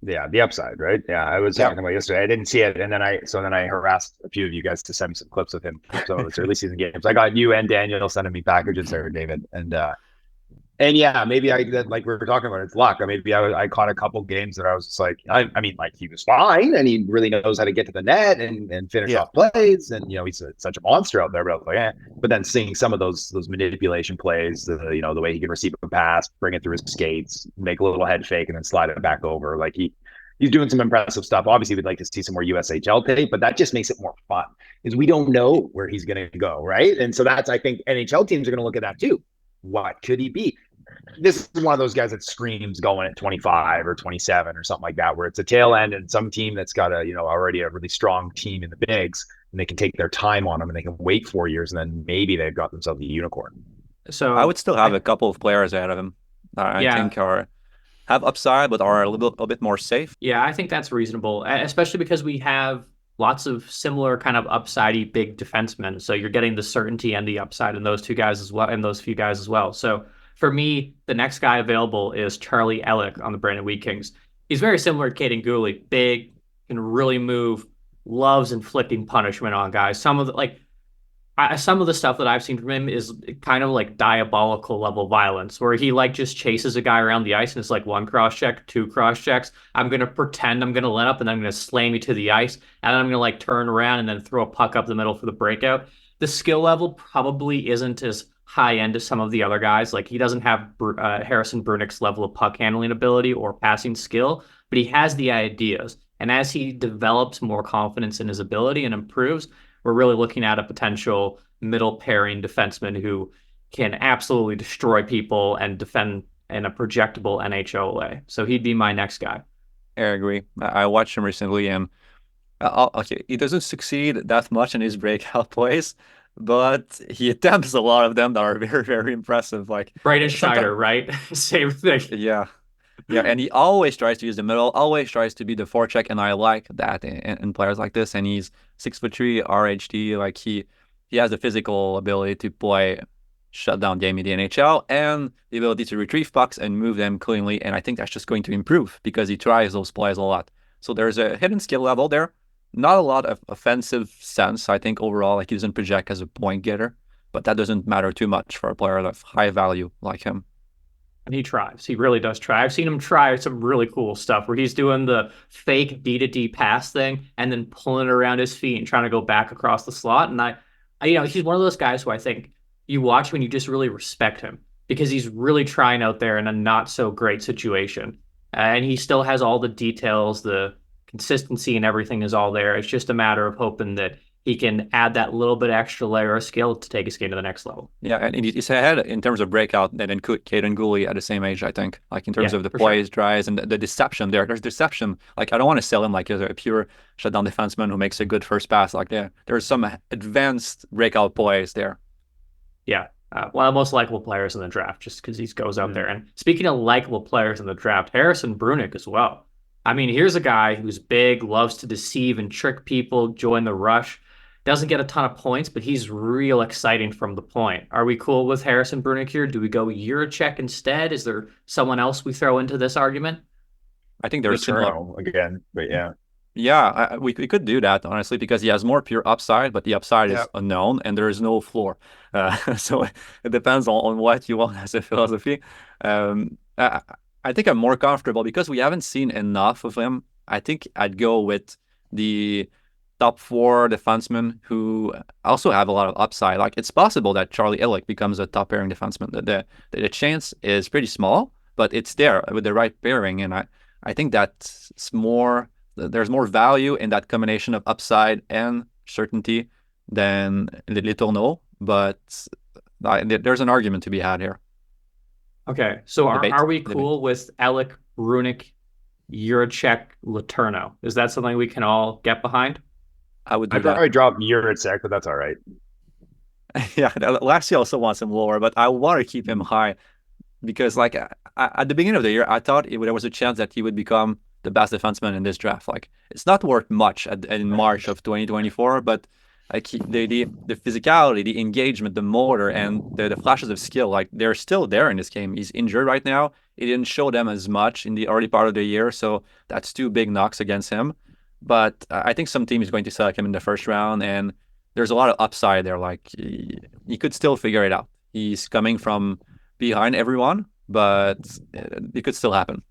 B: Yeah, the upside, right? Yeah, I was talking about yesterday. I didn't see it, and then I harassed a few of you guys to send me some clips of him from some of his early season games. I got you and Daniel sending me packages there, David, and yeah, maybe like we were talking about, it's luck. Maybe I caught a couple games that I was just like, I mean, like he was fine, and he really knows how to get to the net and finish off plays, and he's such a monster out there. But I was like, But then seeing some of those manipulation plays, the way he can receive a pass, bring it through his skates, make a little head fake, and then slide it back over, like he's doing some impressive stuff. Obviously, we'd like to see some more USHL tape, but that just makes it more fun, because we don't know where he's going to go, right? And so that's, I think, NHL teams are going to look at that too. What could he be? This is one of those guys that screams going at 25 or 27 or something like that, where it's a tail end and some team that's got already a really strong team in the bigs, and they can take their time on him and they can wait 4 years, and then maybe they've got themselves a unicorn.
C: So I would still have a couple of players ahead of him. I think have upside, but are a little bit more safe.
A: Yeah, I think that's reasonable, especially because we have lots of similar kind of upsidey big defensemen. So you're getting the certainty and the upside in those two guys as well, and those few guys as well. So for me, the next guy available is Charlie Elick on the Brandon Wheat Kings. He's very similar to Cayden Lindstrom, big, can really move, loves inflicting punishment on guys. Some of the stuff that I've seen from him is kind of like diabolical level violence, where he just chases a guy around the ice and it's like 1 cross check, 2 cross checks. I'm going to pretend I'm going to let up, and I'm going to slam you to the ice, and then I'm going to turn around and then throw a puck up the middle for the breakout. the skill level probably isn't as high end as some of the other guys. Like he doesn't have Harrison Brunick's level of puck handling ability or passing skill, but he has the ideas. And as he develops more confidence in his ability and improves, we're really looking at a potential middle pairing defenseman who can absolutely destroy people and defend in a projectable NHL way. So he'd be my next guy.
C: I agree. I watched him recently, and okay, he doesn't succeed that much in his breakout plays, but he attempts a lot of them that are very, very impressive. Like
A: Braden Schneider, right? Same thing.
C: Yeah. Yeah, and he always tries to use the middle, always tries to be the forecheck, and I like that in players like this. And he's 6'3", RHD, like he has the physical ability to play shutdown game in the NHL and the ability to retrieve pucks and move them cleanly. And I think that's just going to improve because he tries those plays a lot. So there's a hidden skill level there. Not a lot of offensive sense, I think, overall. Like he doesn't project as a point getter, but that doesn't matter too much for a player of high value like him.
A: And he tries. He really does try. I've seen him try some really cool stuff where he's doing the fake D-to-D pass thing and then pulling it around his feet and trying to go back across the slot. And I he's one of those guys who I think you watch when you just really respect him because he's really trying out there in a not so great situation. And he still has all the details, the consistency and everything is all there. It's just a matter of hoping that he can add that little bit extra layer of skill to take his game to the next level.
C: Yeah, and he's ahead in terms of breakout than Cayden Lindstrom at the same age, I think. Like in terms of the plays, drives, and the deception there. There's deception. Like I don't want to sell him like as a pure shutdown defenseman who makes a good first pass. Like there's some advanced breakout plays there.
A: Yeah, one of the most likable players in the draft just because he goes out there. And speaking of likable players in the draft, Harrison Brunick as well. I mean, here's a guy who's big, loves to deceive and trick people, join the rush. Doesn't get a ton of points, but he's real exciting from the point. Are we cool with Harrison Brunick here? Do we go Juracek instead? Is there someone else we throw into this argument?
C: I think there's
B: similar again, but yeah.
C: Yeah, we could do that, honestly, because he has more pure upside, but the upside is unknown and there is no floor. So it depends on what you want as a philosophy. I think I'm more comfortable because we haven't seen enough of him. I think I'd go with the top 4 defensemen who also have a lot of upside. Like it's possible that Charlie Illich becomes a top pairing defenseman. The chance is pretty small, but it's there with the right pairing. And I think that's more, there's more value in that combination of upside and certainty than Letourneau, but there's an argument to be had here.
A: Okay, so are we cool with Illich, Brunick, Juracek, Letourneau? Is that something we can all get behind?
C: I'd
B: probably drop Juracek, but that's all right.
C: Yeah, Lassie also wants him lower, but I want to keep him high because, like, at the beginning of the year, I thought there was a chance that he would become the best defenseman in this draft. Like, it's not worth much in March of 2024, but like the physicality, the engagement, the motor, and the flashes of skill, like they're still there in this game. He's injured right now. He didn't show them as much in the early part of the year, so that's 2 big knocks against him. But I think some team is going to select him in the first round, and there's a lot of upside there. Like he could still figure it out. He's coming from behind everyone, but it could still happen.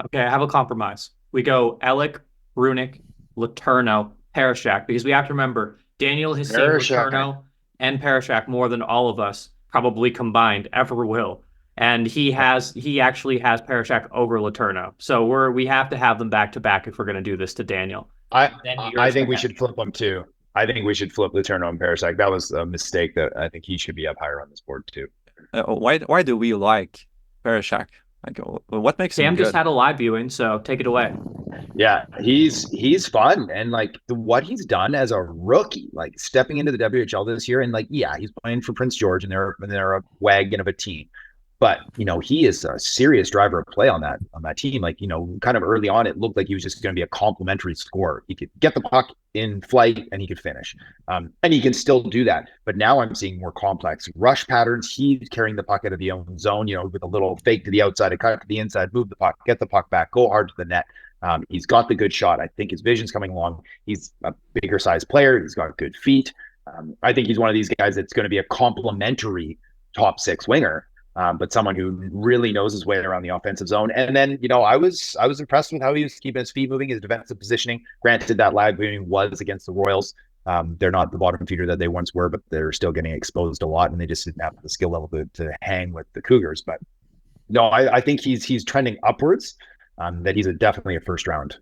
A: Okay, I have a compromise. We go Illich, Brunick, Letourneau, Parascak, because we have to remember Daniel has seen Letourneau and Parascak more than all of us probably combined ever will. And he actually has Parascak over Letourneau. So we have to have them back to back if we're going to do this to Daniel.
B: I think we should flip them too. I think we should flip Letourneau and Parascak. That was a mistake that I think he should be up higher on this board too.
C: Why do we like Parascak? Like, what makes him good?
A: Sam just had a live viewing, so take it away.
B: Yeah, he's fun, and like what he's done as a rookie, like stepping into the WHL this year, and like he's playing for Prince George, and they're a wagon of a team. But, he is a serious driver of play on that team. Like, kind of early on, it looked like he was just going to be a complimentary scorer. He could get the puck in flight and he could finish. And he can still do that. But now I'm seeing more complex rush patterns. He's carrying the puck out of the own zone, with a little fake to the outside, a cut to the inside, move the puck, get the puck back, go hard to the net. He's got the good shot. I think his vision's coming along. He's a bigger size player. He's got good feet. I think he's one of these guys that's going to be a complimentary top 6 winger. But someone who really knows his way around the offensive zone. And then, I was impressed with how he was keeping his feet moving, his defensive positioning. Granted, that live viewing was against the Royals. They're not the bottom feeder that they once were, but they're still getting exposed a lot, and they just didn't have the skill level to hang with the Cougars. But no, I think he's trending upwards. That he's definitely a first round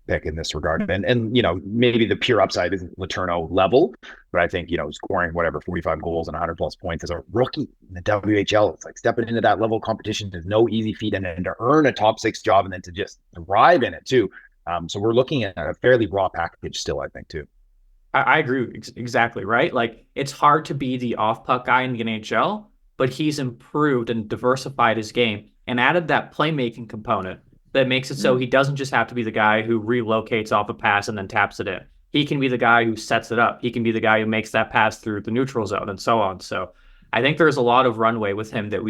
B: pick in this regard. And maybe the pure upside isn't Letourneau level, but I think, scoring 45 goals and 100 plus points as a rookie in the WHL, it's like stepping into that level of competition is no easy feat, and then to earn a top 6 job and then to just thrive in it too. So we're looking at a fairly raw package still, I think, too.
A: I agree exactly, right? Like, it's hard to be the off-puck guy in the NHL, but he's improved and diversified his game and added that playmaking component that makes it so he doesn't just have to be the guy who relocates off a pass and then taps it in. He can be the guy who sets it up. He can be the guy who makes that pass through the neutral zone and so on. So I think there's a lot of runway with him that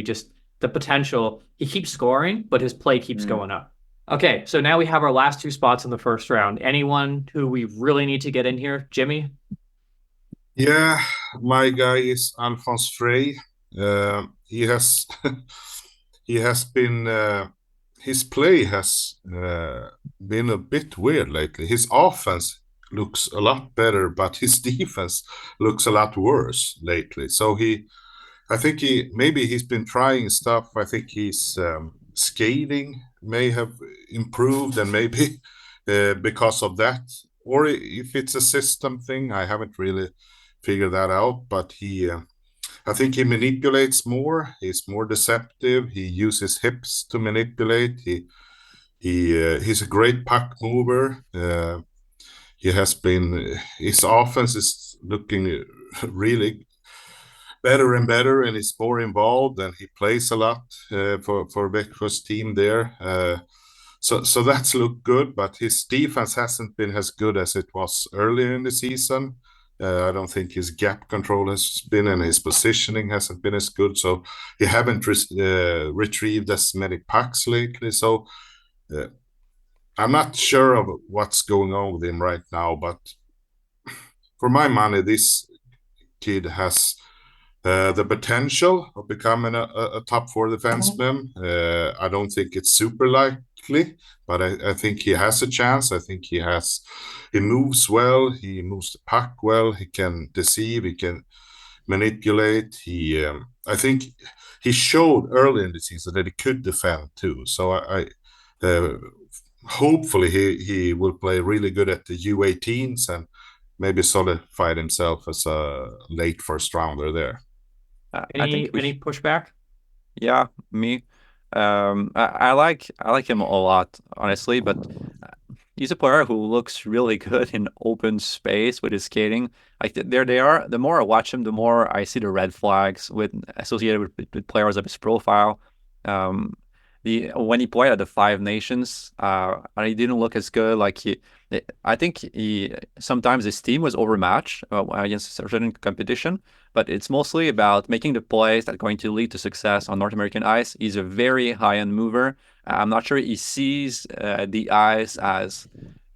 A: the potential, he keeps scoring, but his play keeps going up. Okay, so now we have our last 2 spots in the first round. Anyone who we really need to get in here? Jimmy?
F: Yeah, my guy is Alfons Freij. He has he has been his play has been a bit weird lately. His offense looks a lot better, but his defense looks a lot worse lately. So I think he's been trying stuff. I think his skating may have improved, and maybe because of that, or if it's a system thing, I haven't really figured that out. But I think he manipulates more. He's more deceptive. He uses hips to manipulate. He's a great puck mover. His offense is looking really better and better, and he's more involved, and he plays a lot for Växjö's team there. So that's looked good, but his defense hasn't been as good as it was earlier in the season. I don't think his gap control has been, and his positioning hasn't been as good. So he haven't retrieved as many pucks lately. So I'm not sure of what's going on with him right now. But for my money, this kid has the potential of becoming a top 4 defenseman. I don't think it's super likely, but I think he has a chance. I think he moves well. He moves the puck well. He can deceive. He can manipulate. I think he showed early in the season that he could defend too. So I hopefully he will play really good at the U18s and maybe solidified himself as a late first rounder there.
A: Any pushback?
C: Yeah, me. I like him a lot, honestly, but he's a player who looks really good in open space with his skating. Like there they are. The more I watch him, the more I see the red flags associated with players of his profile. When he played at the 5 Nations, he didn't look as good. I think sometimes his team was overmatched against a certain competition, but it's mostly about making the plays that are going to lead to success on North American ice. He's a very high-end mover. I'm not sure he sees the ice as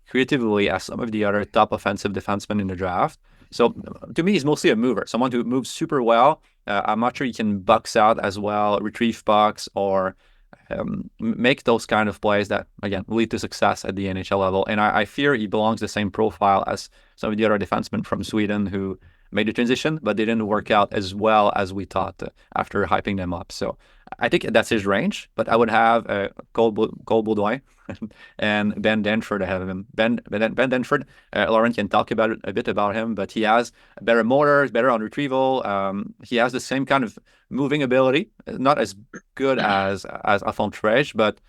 C: creatively as some of the other top offensive defensemen in the draft. So to me, he's mostly a mover, someone who moves super well. I'm not sure he can box out as well, retrieve pucks, or make those kind of plays that, again, lead to success at the NHL level. And I fear he belongs the same profile as some of the other defensemen from Sweden who made the transition, but they didn't work out as well as we thought after hyping them up. So I think that's his range, but I would have Cole Beaudoin and Ben Denford ahead of him. Ben Denford, Lauren can talk a bit about him, but he has better motor, better on retrieval. He has the same kind of moving ability, not as good as Alfons Freij, but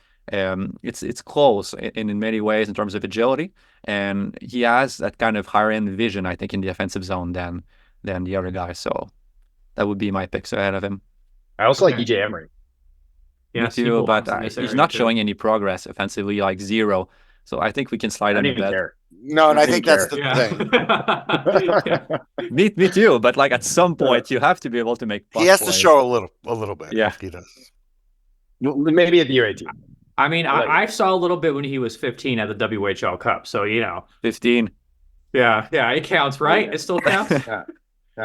C: it's close in many ways in terms of agility, and he has that kind of higher end vision, I think, in the offensive zone than the other guys. So that would be my picks ahead of him.
B: I also like EJ Emery.
C: Me too, but he's not showing any progress offensively, like 0. So I think we can slide him a bit.
E: No, and I think that's the
C: thing. Me too, but like at some point you have to be able to make.
E: He has to show a little bit.
C: Yeah,
E: he does.
B: Maybe at the U18.
A: I mean, I saw a little bit when he was 15 at the WHL Cup, so
C: 15.
A: Yeah, it counts, right? It still counts.
B: Yeah.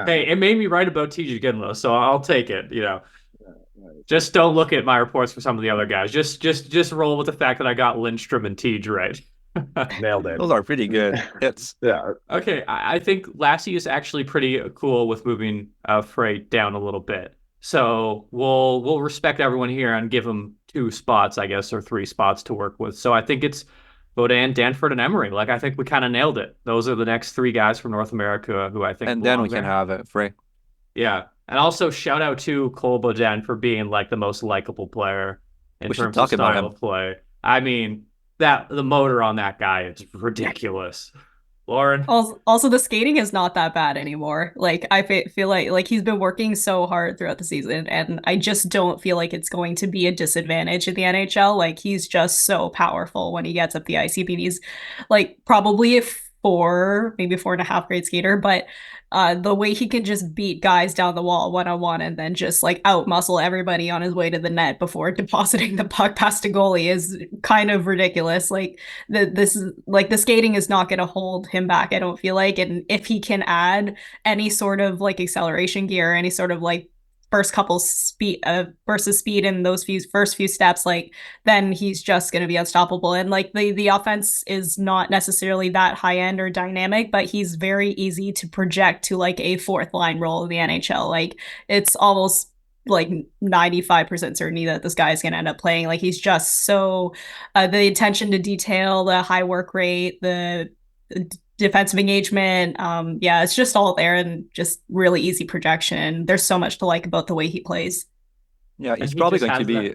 A: Hey, it made me write about TJ Iginla, so I'll take it. Just don't look at my reports for some of the other guys. Just roll with the fact that I got Lindstrom and Tej right.
B: Nailed it.
C: Those are pretty good hits.
B: Yeah.
A: Okay, I think Lassie is actually pretty cool with moving Freij down a little bit. So we'll respect everyone here and give him 2 spots, I guess, or 3 spots to work with. So I think it's Beaudin, Danford, and Emery. Like, I think we kind of nailed it. Those are the next 3 guys from North America who I think.
C: And then we can have Freij.
A: Yeah, and also shout out to Cole Beaudin for being like the most likable player in terms of style of play. I mean, the motor on that guy is ridiculous. Lauren?
D: Also, the skating is not that bad anymore. Like, I feel like he's been working so hard throughout the season, and I just don't feel like it's going to be a disadvantage in the NHL. Like, he's just so powerful when he gets up the ice. He's like probably a 4, maybe 4.5 grade skater, but the way he can just beat guys down the wall one-on-one and then just like out-muscle everybody on his way to the net before depositing the puck past a goalie is kind of ridiculous. Like, the skating is not going to hold him back, I don't feel like. And if he can add any sort of like acceleration gear, any sort of like first couple bursts of speed in those first few steps, like, then he's just going to be unstoppable. And like the offense is not necessarily that high end or dynamic, but he's very easy to project to like a 4th line role in the NHL. Like, it's almost like 95% certainty that this guy is going to end up playing. Like, he's just so the attention to detail, the high work rate, the defensive engagement, it's just all there, and just really easy projection. There's so much to like about the way he plays.
C: Yeah, he's probably going to be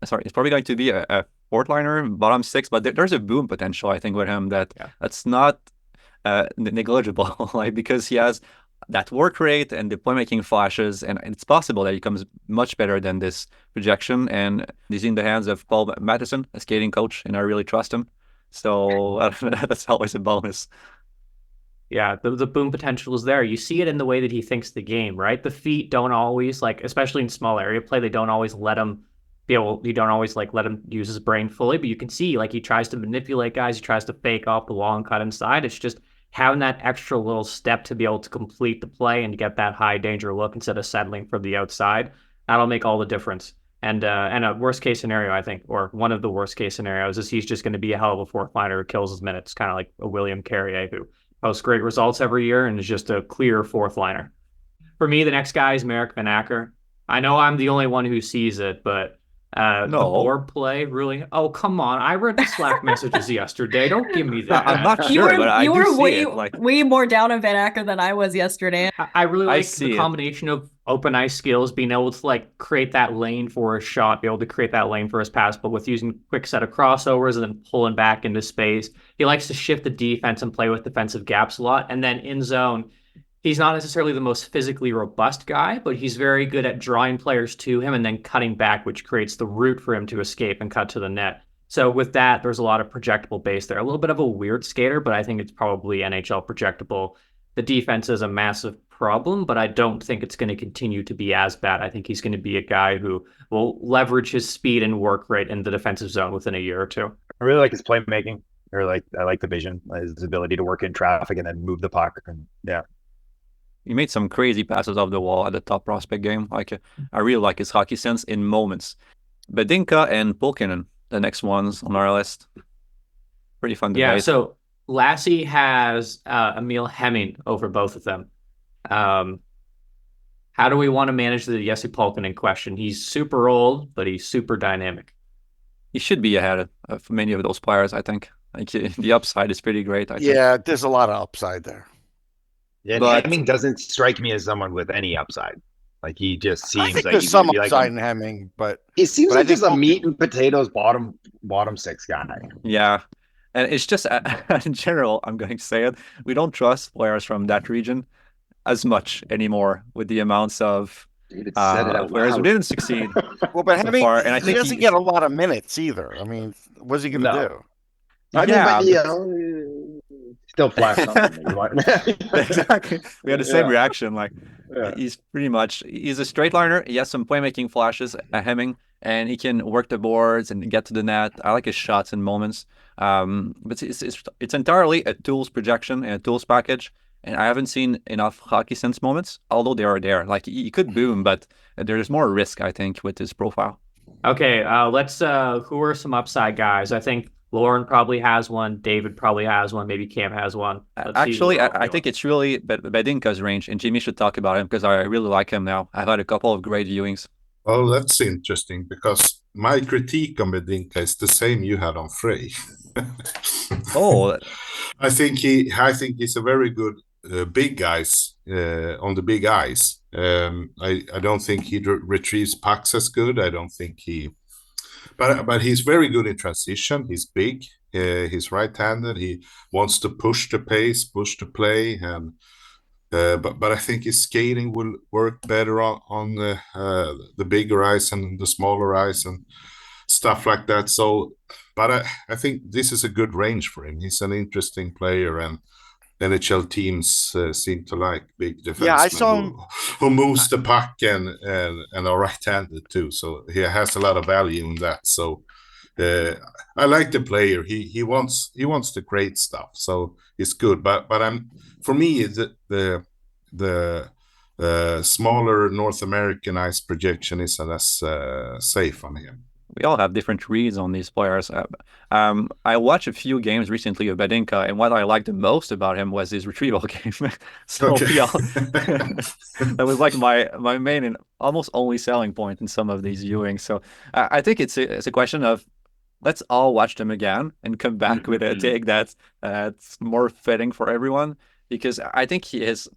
C: it's probably going to be a 4th liner, bottom 6, but there's a boom potential, I think, with him that's not negligible. Like, because he has that work rate and the playmaking flashes, and it's possible that he becomes much better than this projection. And he's in the hands of Paul Matheson, a skating coach, and I really trust him. So that's always a bonus.
A: Yeah, the boom potential is there. You see it in the way that he thinks the game, right? The feet don't always, like, especially in small area play, they don't always let him you don't always like let him use his brain fully, but you can see like he tries to manipulate guys, he tries to fake off the long cut inside. It's just having that extra little step to be able to complete the play and get that high danger look instead of settling for the outside. That'll make all the difference. And a worst case scenario, I think, or one of the worst case scenarios, is he's just going to be a hell of a 4th liner who kills his minutes, kind of like a William Carrier who posts great results every year and is just a clear 4th liner. For me, the next guy is Marek Vanacker. I know I'm the only one who sees it, but the board play really. Oh, come on! I read the Slack messages yesterday. Don't give me that.
C: I'm not sure, but I do see it.
D: Way more down on Vanacker than I was yesterday.
A: I really like the combination of open ice skills, being able to like create that lane for his shot, be able to create that lane for his pass, but with using quick set of crossovers and then pulling back into space. He likes to shift the defense and play with defensive gaps a lot, and then in zone. He's not necessarily the most physically robust guy, but he's very good at drawing players to him and then cutting back, which creates the route for him to escape and cut to the net. So with that, there's a lot of projectable base there. A little bit of a weird skater, but I think it's probably NHL projectable. The defense is a massive problem, but I don't think it's going to continue to be as bad. I think he's going to be a guy who will leverage his speed and work rate in the defensive zone within a year or 2.
B: I really like his playmaking. I like the vision, his ability to work in traffic and then move the puck. And yeah.
C: He made some crazy passes off the wall at the top prospect game. Like, I really like his hockey sense in moments. Badinka and Pulkkinen, the next ones on our list. Pretty fun debate.
A: Yeah, so Lassie has Emil Hemming over both of them. How do we want to manage the Jesse Pulkkinen question? He's super old, but he's super dynamic.
C: He should be ahead of many of those players, I think. Like, the upside is pretty great, I think.
E: Yeah, there's a lot of upside there.
B: Yeah, but Hemming doesn't strike me as someone with any upside. Like, he just seems like
E: there's some upside in Hemming, but
B: he seems like just a meat and potatoes bottom 6 guy.
C: Yeah, and it's just in general, I'm going to say it, we don't trust players from that region as much anymore with the amounts of players who didn't succeed.
E: Well, but Hemming, and I think he doesn't get a lot of minutes either. I mean, what's he going to do?
B: Still flash something.
C: Exactly. We had the same reaction. Like, he's a straight liner. He has some playmaking flashes at Hemming, and he can work the boards and get to the net. I like his shots in moments. But it's entirely a tools projection and a tools package. And I haven't seen enough hockey sense moments, although they are there. Like, he could boom, but there's more risk, I think, with his profile.
A: Okay, let's who are some upside guys? I think Lauren probably has one. David probably has one. Maybe Cam has one.
C: Actually, I think it's really Badinka's range, and Jimmy should talk about him because I really like him now. I've had a couple of great viewings.
F: Well, that's interesting because my critique on Badinka is the same you had on Freij.
C: Oh,
F: I think he's a very good big guys on the big ice. I don't think he retrieves pucks as good. I don't think but he's very good in transition. He's big. He's right-handed. He wants to push the pace, push the play, and but I think his skating will work better on the bigger ice and the smaller ice and stuff like that. So, but I think this is a good range for him. He's an interesting player, and NHL teams seem to like big defensemen.
E: Yeah, I saw him
F: who moves the puck and are right-handed too. So he has a lot of value in that. So I like the player. He wants the great stuff. So it's good. But for me the smaller North American ice projection is less safe on him.
C: We all have different reads on these players. I watched a few games recently of Badinka, and what I liked the most about him was his retrieval game. So
F: Okay.
C: that was like my main and almost only selling point in some of these viewings. So I think it's a question of let's all watch them again and come back with a take that's more fitting for everyone, because I think he is.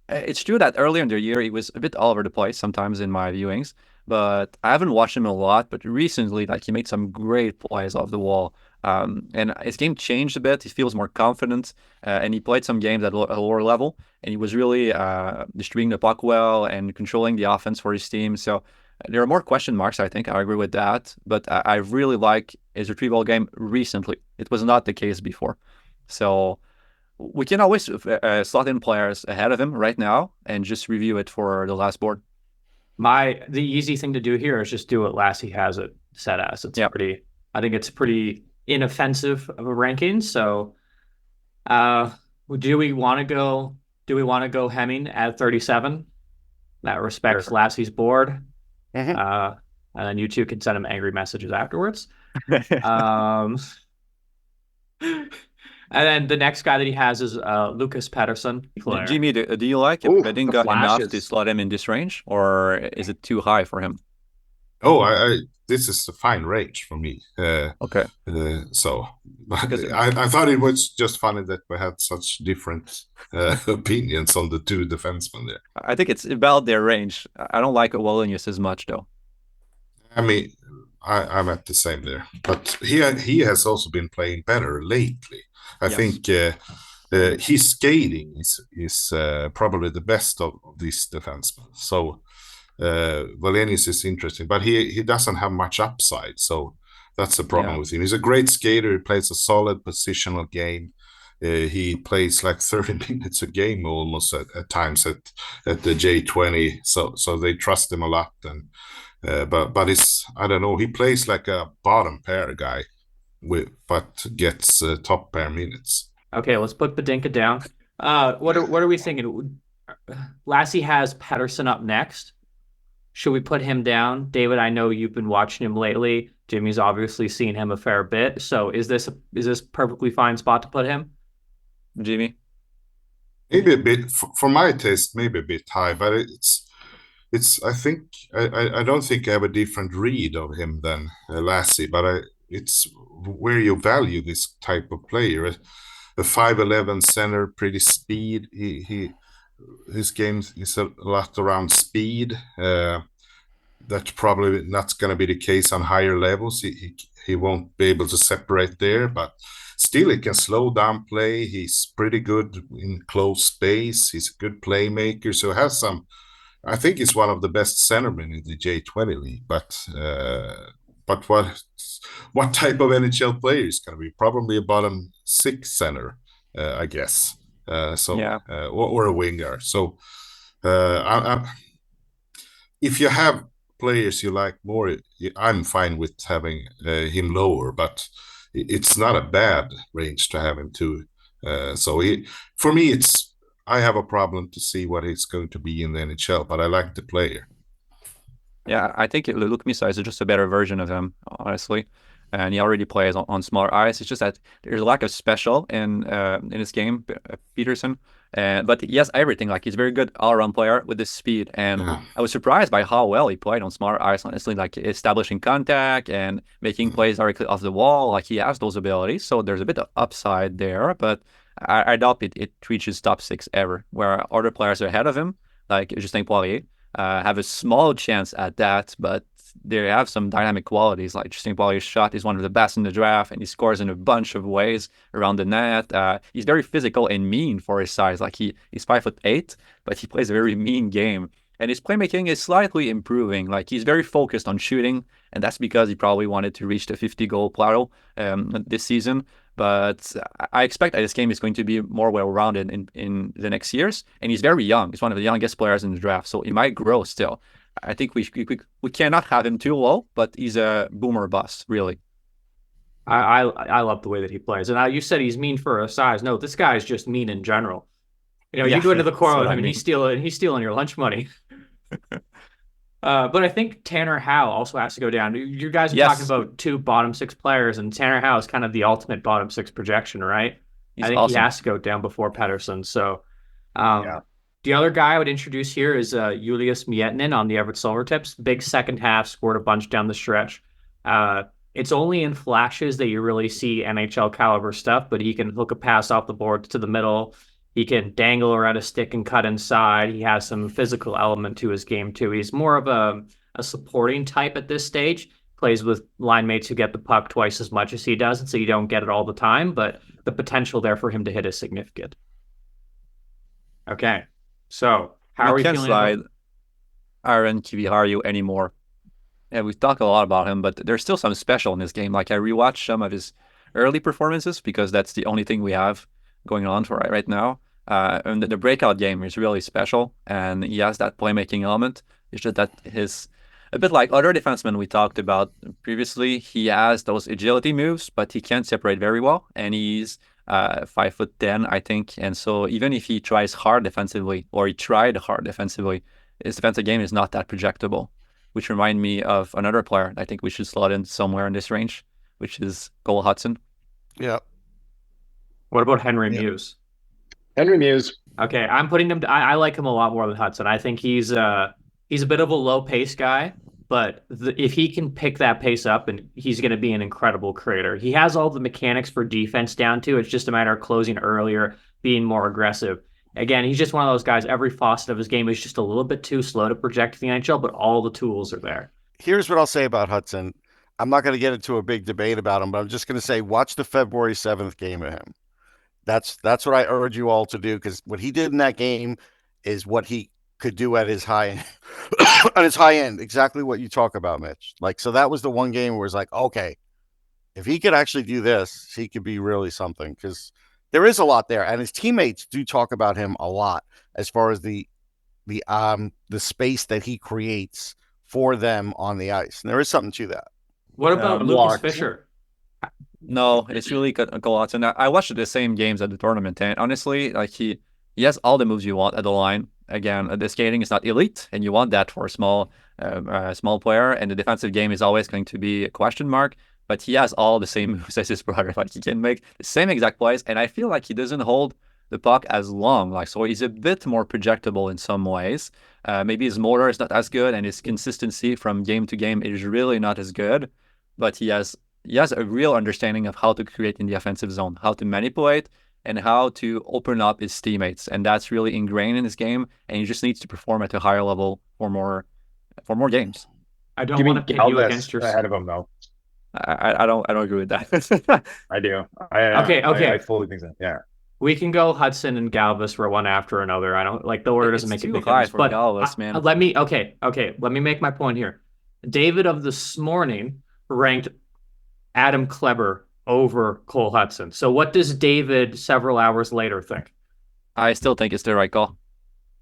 C: It's true that earlier in the year he was a bit all over the place sometimes in my viewings, but I haven't watched him a lot. But recently, like, he made some great plays off the wall, and his game changed a bit. He feels more confident, and he played some games at a lower level, and he was really distributing the puck well and controlling the offense for his team. So there are more question marks, I think. I agree with that, but I really like his retrieval game recently. It was not the case before. So we can always slot in players ahead of him right now and just review it for the last board.
A: The easy thing to do here is just do what Lassie has it set as. It's I think it's pretty inoffensive of a ranking. So do we want to go Hemming at 37? That respects Lassie's board. And then you two can send him angry messages afterwards. And then the next guy that he has is Lucas Pettersson.
C: Jimmy, do you like Badinka enough to slot him in this range, or is it too high for him?
F: Oh, this is a fine range for me.
C: Okay.
F: So I thought it was just funny that we had such different opinions on the two defensemen there.
C: I think it's about their range. I don't like Wallenius as much, though.
F: I mean, I'm at the same there, but he has also been playing better lately. I think his skating is probably the best of these defensemen. So Wallenius is interesting, but he doesn't have much upside. So that's the problem with him. He's a great skater. He plays a solid positional game. He plays like 30 minutes a game almost at times at the J20. So they trust him a lot. And but it's, I don't know, he plays like a bottom pair guy, but gets top pair minutes.
A: Okay, let's put Badinka down. What are we thinking? Lassie has Pettersson up next. Should we put him down? David, I know you've been watching him lately. Jimmy's obviously seen him a fair bit. So is this perfectly fine spot to put him?
C: Jimmy?
F: Maybe a bit, for my taste, maybe a bit high, but it's. I think I don't think I have a different read of him than Lassie, but it's where you value this type of player. A 5'11" center, pretty speed. His game is a lot around speed. That's probably not going to be the case on higher levels. He won't be able to separate there, but still he can slow down play. He's pretty good in close space. He's a good playmaker. So has some. I think he's one of the best centermen in the J20 league. But what type of NHL player is going to be? Probably a bottom six center, I guess. Or a winger. So if you have players you like more, I'm fine with having him lower, but it's not a bad range to have him too. For me, I have a problem to see what it's going to be in the NHL, but I like the player.
C: Yeah, I think Luke Misa is just a better version of him, honestly. and he already plays on smaller ice. It's just that there's a lack of special in his game, Peterson. But he has everything. Like, he's a very good all-around player with his speed. And I was surprised by how well he played on smaller ice, honestly, like establishing contact and making plays directly off the wall. Like, he has those abilities. So there's a bit of upside there, but I doubt it reaches top 6 ever, where other players are ahead of him, like Justin Poirier, have a small chance at that, but they have some dynamic qualities. Like, Justin Poirier's shot is one of the best in the draft, and he scores in a bunch of ways around the net. He's very physical and mean for his size. Like, he's 5'8", but he plays a very mean game. And his playmaking is slightly improving. Like, he's very focused on shooting, and that's because he probably wanted to reach the 50-goal plateau this season. But I expect that this game is going to be more well-rounded in the next years. And he's very young. He's one of the youngest players in the draft, so he might grow still. I think we cannot have him too low, but he's a boomer bust, really.
A: I love the way that he plays. And you said he's mean for a size. No, this guy is just mean in general. You go into the corner with him, and he's stealing your lunch money. But I think Tanner Howe also has to go down. You guys are talking about 2 bottom 6 players, and Tanner Howe is kind of the ultimate bottom 6 projection, right? I think awesome. He has to go down before Pettersson. So the other guy I would introduce here is Julius Miettinen on the Everett Silvertips. Big second half, scored a bunch down the stretch. It's only in flashes that you really see NHL caliber stuff, but he can hook a pass off the board to the middle. He can dangle around a stick and cut inside. He has some physical element to his game, too. He's more of a supporting type at this stage. Plays with line mates who get the puck twice as much as he does, and so you don't get it all the time, but the potential there for him to hit is significant. Okay, so how are we feeling about
C: Aron Kiviharju anymore? Yeah, we've talked a lot about him, but there's still some special in his game. Like, I rewatched some of his early performances because that's the only thing we have going on for right now. And the breakout game is really special, and he has that playmaking element. It's just that he's a bit like other defensemen we talked about previously. He has those agility moves, but he can't separate very well, and he's 5'10", I think. And so even if he tries hard defensively, or he tried hard defensively, his defensive game is not that projectable, which remind me of another player I think we should slot in somewhere in this range, which is Cole Hudson.
E: Yeah.
A: What about Henry Muse?
B: Henry Muse.
A: Okay, I'm putting him. I like him a lot more than Hudson. I think he's a bit of a low pace guy, but if he can pick that pace up, and he's going to be an incredible creator. He has all the mechanics for defense down to. It's just a matter of closing earlier, being more aggressive. Again, he's just one of those guys. Every facet of his game is just a little bit too slow to project in the NHL, but all the tools are there.
E: Here's what I'll say about Hudson. I'm not going to get into a big debate about him, but I'm just going to say watch the February 7th game of him. That's what I urge you all to do, because what he did in that game is what he could do at his high end. At his high end, exactly what you talk about, Mitch. Like, so that was the one game where it's like, okay, if he could actually do this, he could be really something, because there is a lot there, and his teammates do talk about him a lot as far as the space that he creates for them on the ice, and there is something to that.
A: What about Lucas Fischer?
C: No, it's really Cole Hudson. I watched the same games at the tournament, and honestly, like he has all the moves you want at the line. Again, the skating is not elite, and you want that for a small player. And the defensive game is always going to be a question mark. But he has all the same moves as his brother. Like, he can make the same exact plays, and I feel like he doesn't hold the puck as long. Like, so he's a bit more projectable in some ways. Maybe his motor is not as good, and his consistency from game to game is really not as good. But he has a real understanding of how to create in the offensive zone, how to manipulate, and how to open up his teammates. And that's really ingrained in his game, and he just needs to perform at a higher level for more games.
A: I don't want to pit you against your
B: ahead of him, though.
C: I don't agree with that.
B: I do.
A: Okay.
B: I fully think so. Yeah.
A: We can go Hudson and Galvis for one after another. I don't like the order doesn't make a big difference. But
C: Galvis, man.
A: Let me make my point here. David of this morning ranked Adam Kleber over Cole Hudson. So what does David several hours later think?
C: I still think it's the right call.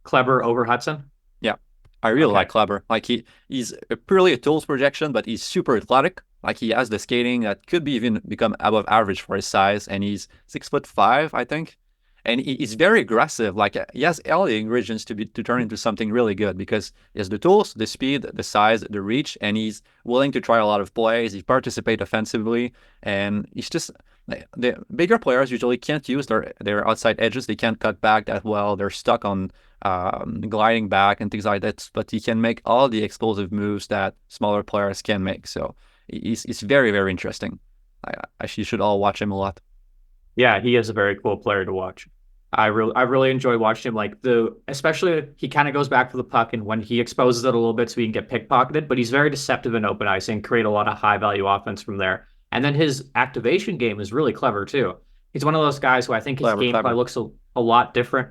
A: Kleber over Hudson?
C: Yeah. I really like Kleber. Like, he's purely a tools projection, but he's super athletic. Like, he has the skating that could be even become above average for his size, and he's 6'5", I think. And he's very aggressive. Like, he has all the ingredients to turn into something really good, because he has the tools, the speed, the size, the reach, and he's willing to try a lot of plays. He participates offensively, and he's just, the bigger players usually can't use their outside edges. They can't cut back that well. They're stuck on gliding back and things like that. But he can make all the explosive moves that smaller players can make. So he's very, very interesting. You should all watch him a lot.
A: Yeah, he is a very cool player to watch. I really enjoy watching him. Like, especially he kind of goes back for the puck, and when he exposes it a little bit so he can get pickpocketed, but he's very deceptive in open ice and create a lot of high value offense from there. And then his activation game is really clever too. He's one of those guys who I think his game probably looks a lot different.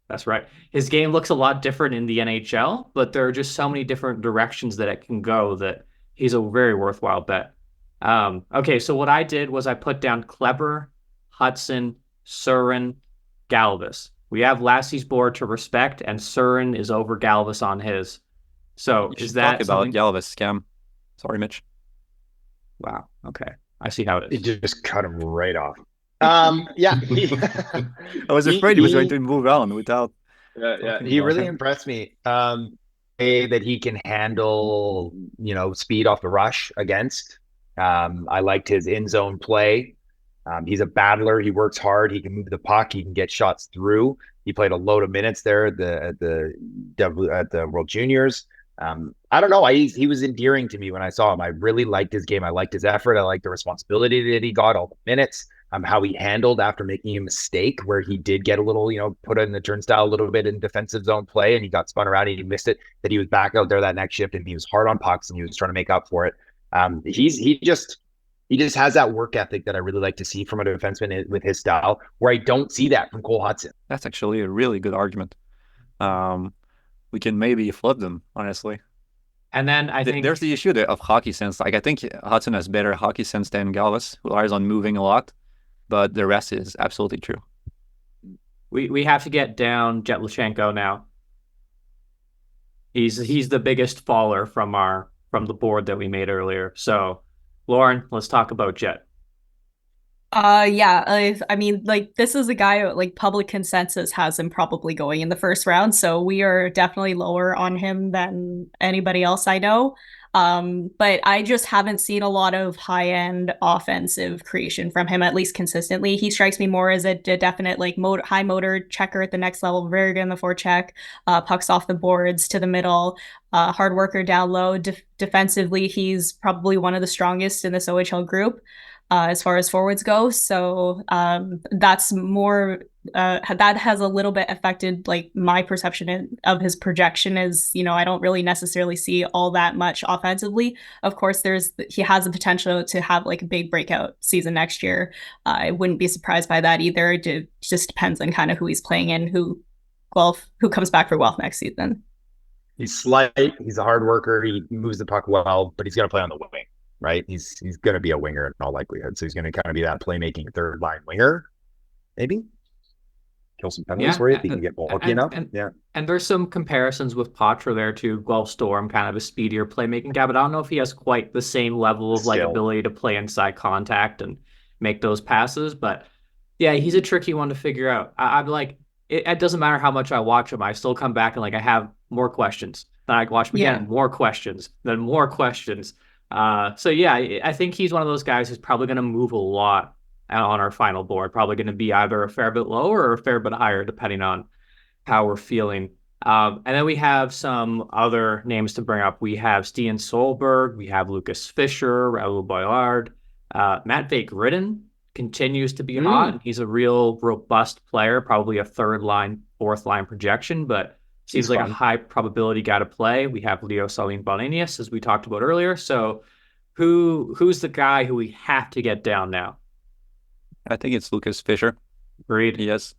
A: That's right. His game looks a lot different in the NHL, but there are just so many different directions that it can go that he's a very worthwhile bet. Okay, so what I did was I put down Kleber, Hudson, Surin, Galvis. We have Lassie's board to respect, and Surin is over Galvis on his. So is that
C: talk about Galvis, Cam? Sorry, Mitch.
A: Wow. Okay, I see how it is.
B: It just cut him right off. Yeah.
C: I was afraid he was going to move on without.
B: Yeah. He really impressed me. That he can handle, speed off the rush against. I liked his in-zone play. He's a battler. He works hard. He can move the puck. He can get shots through. He played a load of minutes there at the World Juniors. I don't know. He was endearing to me when I saw him. I really liked his game. I liked his effort. I liked the responsibility that he got, all the minutes. How he handled after making a mistake where he did get a little, put in the turnstile a little bit in defensive zone play, and he got spun around and he missed it. That he was back out there that next shift, and he was hard on pucks and he was trying to make up for it. He just has that work ethic that I really like to see from a defenseman with his style, where I don't see that from Cole Hudson.
C: That's actually a really good argument. We can maybe flip them, honestly.
A: And then I think
C: there's the issue of hockey sense. Like, I think Hudson has better hockey sense than Galvis, who relies on moving a lot, but the rest is absolutely true.
A: We have to get down Jetlichenko now. He's the biggest faller from the board that we made earlier. So, Lauren, let's talk about Jet.
D: Yeah, I mean, like, this is a guy, like, public consensus has him probably going in the first round, so we are definitely lower on him than anybody else I know. But I just haven't seen a lot of high-end offensive creation from him, at least consistently. He strikes me more as a definite, like, high motor checker at the next level, very good in the forecheck, pucks off the boards to the middle, hard worker down low. Defensively, he's probably one of the strongest in this OHL group. As far as forwards go. So that's more, that has a little bit affected, like, my perception of his projection is, I don't really necessarily see all that much offensively. Of course, he has the potential to have, like, a big breakout season next year. I wouldn't be surprised by that either. It just depends on kind of who he's playing in, who comes back for Guelph next season.
B: He's slight, he's a hard worker, he moves the puck well, but he's going to play on the wing. Right, he's going to be a winger in all likelihood. So he's going to kind of be that playmaking third line winger, maybe kill some penalties for you if he can get bulky enough.
A: And there's some comparisons with Patra there too. Guelph Storm, kind of a speedier playmaking guy, but I don't know if he has quite the same level of like ability to play inside contact and make those passes. But yeah, he's a tricky one to figure out. I'm like, it doesn't matter how much I watch him, I still come back and, like, I have more questions. Then I watch him again, more questions, then more questions. So yeah, I think he's one of those guys who's probably going to move a lot on our final board. Probably going to be either a fair bit lower or a fair bit higher, depending on how we're feeling. And then we have some other names to bring up. We have Stian Solberg, we have Lucas Fischer, Raoul Boyard, Matvei Gridin continues to be hot. He's a real robust player, probably a third line, fourth line projection, but seems like a high probability guy to play. We have Leo Sahlin Wallenius, as we talked about earlier. So who's the guy who we have to get down now?
C: I think it's Lucas Fischer.
A: Agreed.
C: Yes.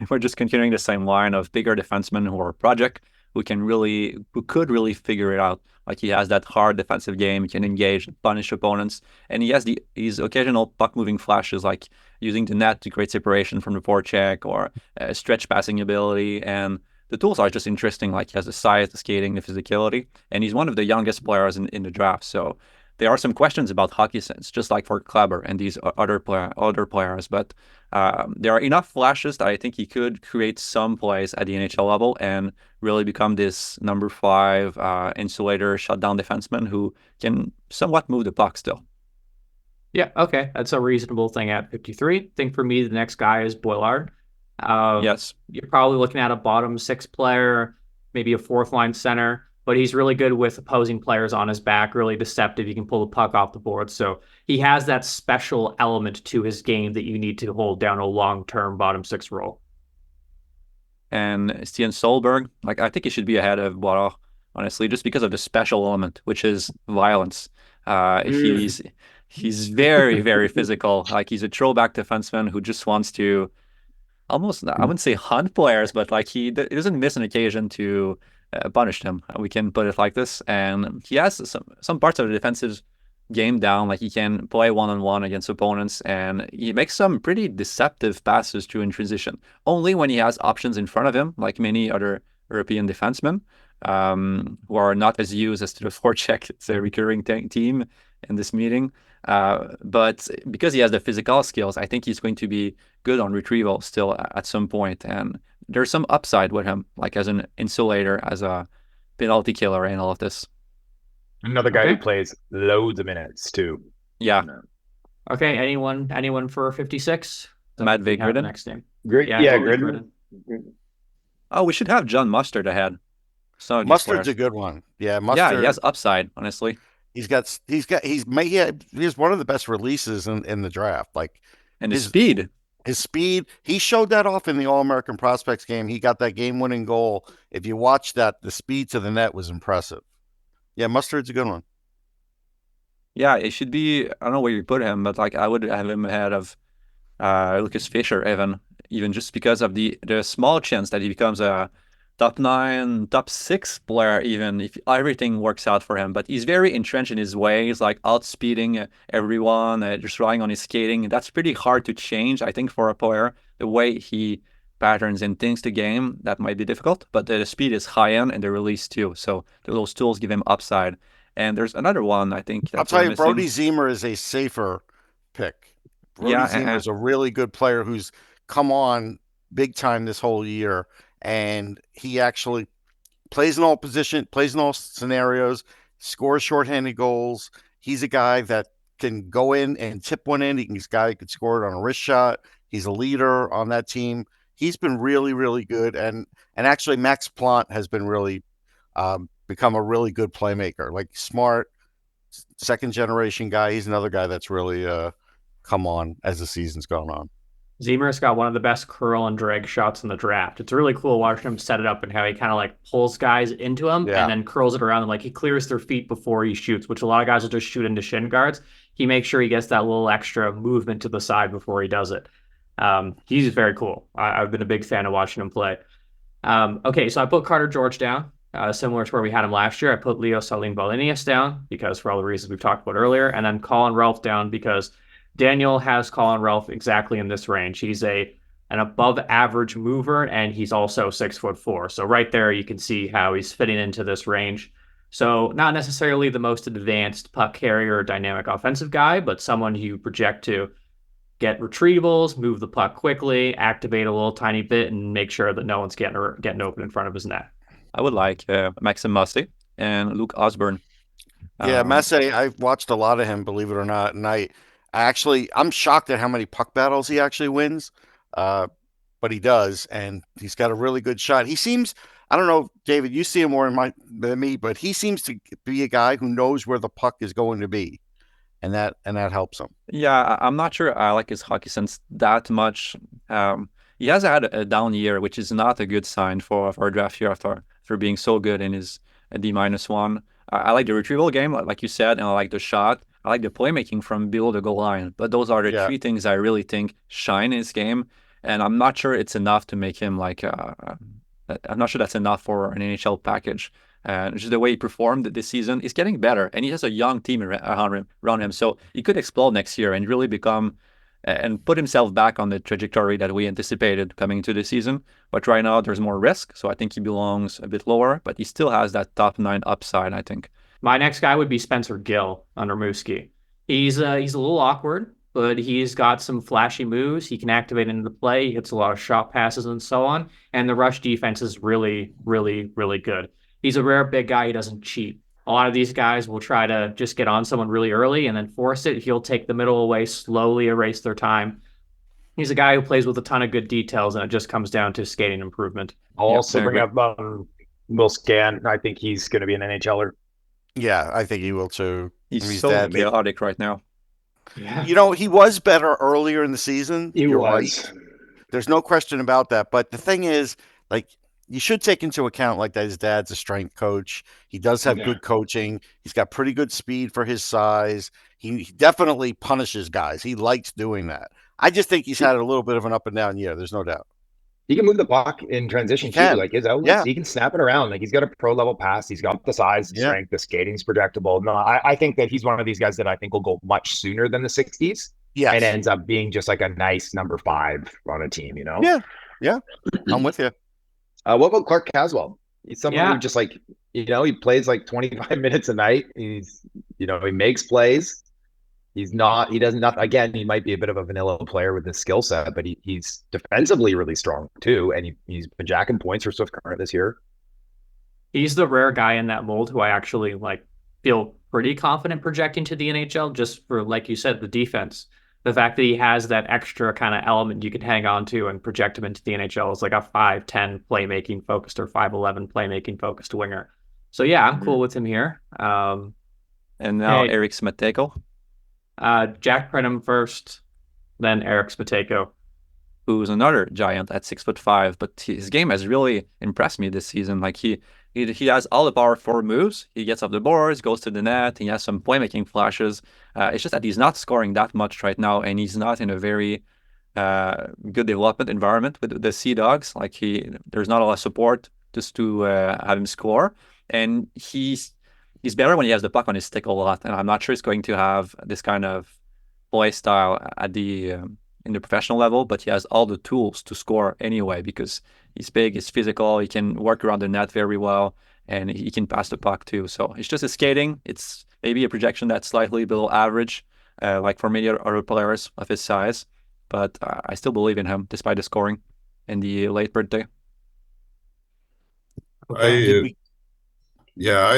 C: We're just continuing the same line of bigger defensemen who are project, who could really figure it out. Like, he has that hard defensive game, he can engage, punish opponents, and he has these occasional puck-moving flashes, like using the net to create separation from the forecheck, or stretch passing ability, and the tools are just interesting. Like, he has the size, the skating, the physicality, and he's one of the youngest players in the draft. So there are some questions about hockey sense, just like for Kleber and these other players. But there are enough flashes that I think he could create some plays at the NHL level and really become this number 5 insulator shutdown defenseman who can somewhat move the puck still.
A: Yeah, okay. That's a reasonable thing at 53. I think for me, the next guy is Boilard.
C: Yes.
A: You're probably looking at a bottom 6 player, maybe a 4th line center, but he's really good with opposing players on his back, really deceptive. He can pull the puck off the board. So he has that special element to his game that you need to hold down a long-term bottom 6 role.
C: And Stian Solberg, like, I think he should be ahead of Boilard, honestly, just because of the special element, which is violence. He's very, very physical. Like, he's a throwback defenseman who just wants to almost, I wouldn't say hunt players, but like he doesn't miss an occasion to punish him. We can put it like this. And he has some parts of the defensive game down. Like, he can play one-on-one against opponents, and he makes some pretty deceptive passes through in transition. Only when he has options in front of him, like many other European defensemen who are not as used as to the forecheck. It's a recurring theme in this meeting. But because he has the physical skills, I think he's going to be good on retrieval still at some point. And there's some upside with him, like as an insulator, as a penalty killer and all of this.
B: Another guy who plays loads of minutes too.
C: Yeah.
A: Okay. Anyone for 56?
C: Matvey Gridin.
A: Next name.
B: Gridin.
C: Oh, we should have John Mustard ahead. So
E: Mustard's a good one. Yeah, Mustard.
C: Yeah, he has upside, honestly.
E: He's one of the best releases in the draft. Like,
C: and his speed.
E: His speed, he showed that off in the All-American Prospects game. He got that game-winning goal. If you watch that, the speed to the net was impressive. Yeah, Mustard's a good one.
C: Yeah, it should be, I don't know where you put him, but like I would have him ahead of Lucas Fischer even just because of the small chance that he becomes a top 9, top 6 player, even if everything works out for him. But he's very entrenched in his ways, like outspeeding everyone, just relying on his skating. That's pretty hard to change, I think, for a player. The way he patterns and thinks the game, that might be difficult. But the speed is high end and the release too. So those tools give him upside. And there's another one, I think.
E: I'll tell you, Brody Zeemer is a safer pick. Brody Zeemer is a really good player who's come on big time this whole year. And he actually plays in all positions, plays in all scenarios, scores shorthanded goals. He's a guy that can go in and tip one in. He's a guy who could score it on a wrist shot. He's a leader on that team. He's been really, really good. And actually, Max Plant has been really become a really good playmaker. Like, smart, second-generation guy. He's another guy that's really come on as the season's gone on.
A: Zeemer's got one of the best curl and drag shots in the draft. It's really cool watching him set it up and how he kind of like pulls guys into him and then curls it around and like he clears their feet before he shoots, which a lot of guys will just shoot into shin guards. He makes sure he gets that little extra movement to the side before he does it. He's very cool. I've been a big fan of watching him play. Okay, so I put Carter George down, similar to where we had him last year. I put Leo Sahlin Wallenius down because for all the reasons we've talked about earlier, and then Colin Ralph down because Daniel has Colin Ralph exactly in this range. He's an above average mover, and he's also 6'4". So right there, you can see how he's fitting into this range. So not necessarily the most advanced puck carrier or dynamic offensive guy, but someone you project to get retrievals, move the puck quickly, activate a little tiny bit, and make sure that no one's getting open in front of his net.
C: I would like Maxim Massey and Luke Osborne.
E: Yeah, Massey, I've watched a lot of him, believe it or not, and I'm shocked at how many puck battles he actually wins, but he does, and he's got a really good shot. He seems, I don't know, David, you see him more than me, but he seems to be a guy who knows where the puck is going to be, and that helps him.
C: Yeah, I'm not sure I like his hockey sense that much. He has had a down year, which is not a good sign for a draft year after being so good in his D-1. I like the retrieval game, like you said, and I like the shot. I like the playmaking from below the goal line. But those are the 3 things I really think shine in his game. And I'm not sure it's enough to make him like, I'm not sure that's enough for an NHL package. Just the way he performed this season is getting better. And he has a young team around him. So he could explode next year and really become and put himself back on the trajectory that we anticipated coming into the season. But right now there's more risk. So I think he belongs a bit lower, but he still has that top 9 upside, I think.
A: My next guy would be Spencer Gill under Mooski. He's a little awkward, but he's got some flashy moves. He can activate into the play. He hits a lot of shot passes and so on. And the rush defense is really, really, really good. He's a rare big guy. He doesn't cheat. A lot of these guys will try to just get on someone really early and then force it. He'll take the middle away, slowly erase their time. He's a guy who plays with a ton of good details, and it just comes down to skating improvement.
B: I'll also bring up Will Scan. I think he's going to be an NHLer.
E: Yeah, I think he will too.
C: He's so chaotic right now.
A: Yeah.
E: You know, he was better earlier in the season.
B: He
E: You're
B: was.
E: right. There's no question about that. But the thing is, like, you should take into account like that his dad's a strength coach. He does have good coaching. He's got pretty good speed for his size. He definitely punishes guys. He likes doing that. I just think he's had a little bit of an up and down year. There's no doubt.
B: He can move the puck in transition too. Like his outlets, he can snap it around. Like he's got a pro level pass. He's got the size, the strength, the skating's projectable. No, I think that he's one of these guys that I think will go much sooner than the 60s. Yeah, and ends up being just like a nice number 5 on a team. You know?
E: Yeah. I'm with you.
B: What about Clark Caswell? He's someone who just like, you know, he plays like 25 minutes a night. He's, you know, he makes plays. He doesn't, again, he might be a bit of a vanilla player with his skill set, but he's defensively really strong too. And he's been jacking points for Swift Current this year.
A: He's the rare guy in that mold who I actually like feel pretty confident projecting to the NHL just for, like you said, the defense. The fact that he has that extra kind of element you can hang on to and project him into the NHL is like a 5'10 playmaking focused or 5'11 playmaking focused winger. So yeah, I'm cool with him here.
C: And now Eric Smeteko.
A: Jack Prenham first, then Eric Smeteko,
C: who's another giant at 6'5", but his game has really impressed me this season. Like he has all the power forward moves. He gets off the boards, goes to the net. He has some playmaking flashes. It's just that he's not scoring that much right now, and he's not in a very good development environment with the Sea Dogs. Like there's not a lot of support just to have him score, and he's better when he has the puck on his stick a lot. And I'm not sure he's going to have this kind of play style at the in the professional level, but he has all the tools to score anyway because he's big, he's physical, he can work around the net very well, and he can pass the puck too. So it's just his skating. It's maybe a projection that's slightly below average, like for many other players of his size, but I still believe in him despite the scoring in the late birthday.
F: I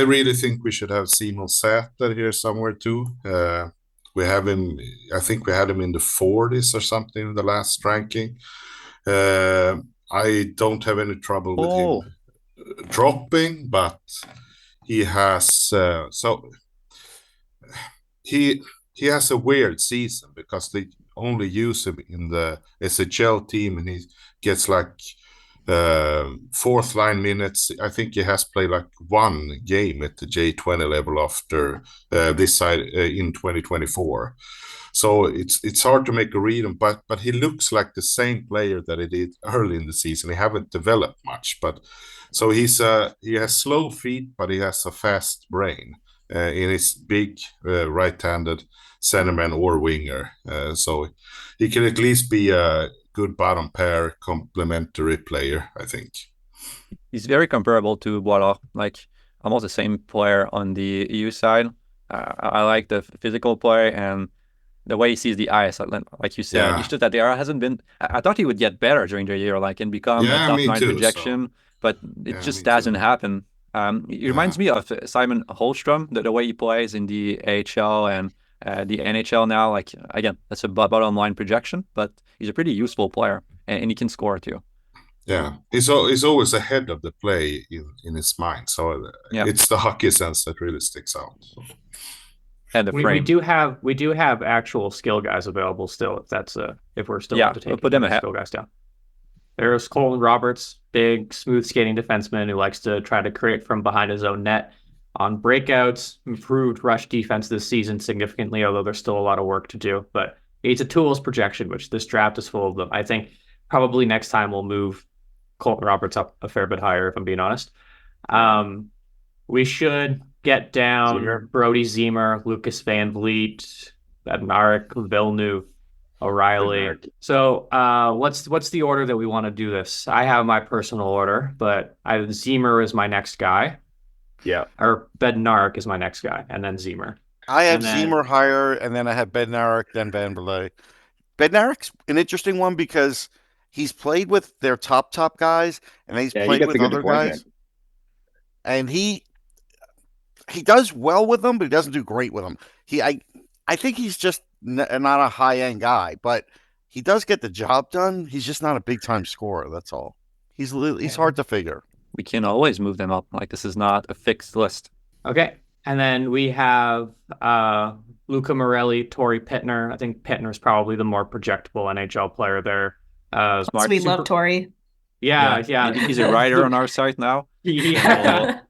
F: really think we should have Simon Säter here somewhere too. We have him, I think we had him in the 40s or something in the last ranking. I don't have any trouble with him dropping, but he has he has a weird season because they only use him in the SHL team and he gets like fourth line minutes. I think he has played like one game at the J20 level after this side in 2024. So it's hard to make a read, but he looks like the same player that he did early in the season. He haven't developed much, but so he has slow feet, but he has a fast brain in his big right-handed centerman or winger. So he can at least be a good bottom pair complementary player, I think.
C: He's very comparable to Boileau, like almost the same player on the EU side. I like the physical play and the way he sees the ice, like you said. It's just that there hasn't been. I thought he would get better during the year, like and become a top 9 projection, but it just doesn't happen. It reminds me of Simon Holmstrom, the way he plays in the AHL and the NHL now. Like again, that's a bottom line projection, but he's a pretty useful player, and he can score too.
F: Yeah, he's always ahead of the play in his mind. So it's the hockey sense that really sticks out.
C: And the
A: we do have actual skill guys available still. If we're still to take
C: put them ahead.
A: Skill guys down. There's Colin Roberts, big smooth skating defenseman who likes to try to create from behind his own net. On breakouts, improved rush defense this season significantly, although there's still a lot of work to do. But it's a tools projection, which this draft is full of them. I think probably next time we'll move Colton Roberts up a fair bit higher, if I'm being honest. We should get down Brody Zeemer, Lucas Van Vliet, Marek Villeneuve, O'Reilly. So what's the order that we want to do this? I have my personal order, but Zeemer is my next guy.
B: Yeah.
A: Or Bednarik is my next guy, and then Zemer.
E: I have
A: And then-
E: Zemer higher, and then I have Bednarik, then Van Berle. Bednarik's an interesting one because he's played with their top guys, and then he's
B: Yeah, he
E: played
B: gets
E: with
B: a good
E: other
B: deployment.
E: guys. And he does well with them, but he doesn't do great with them. I think he's just not a high-end guy, but he does get the job done. He's just not a big-time scorer, that's all. He's hard to figure.
C: We can always move them up. Like, this is not a fixed list.
A: Okay. And then we have Luca Morelli, Tori Pittner. I think Pittner is probably the more projectable NHL player there.
D: We love Tori.
A: Yeah.
C: He's a writer on our site now.
A: Yeah.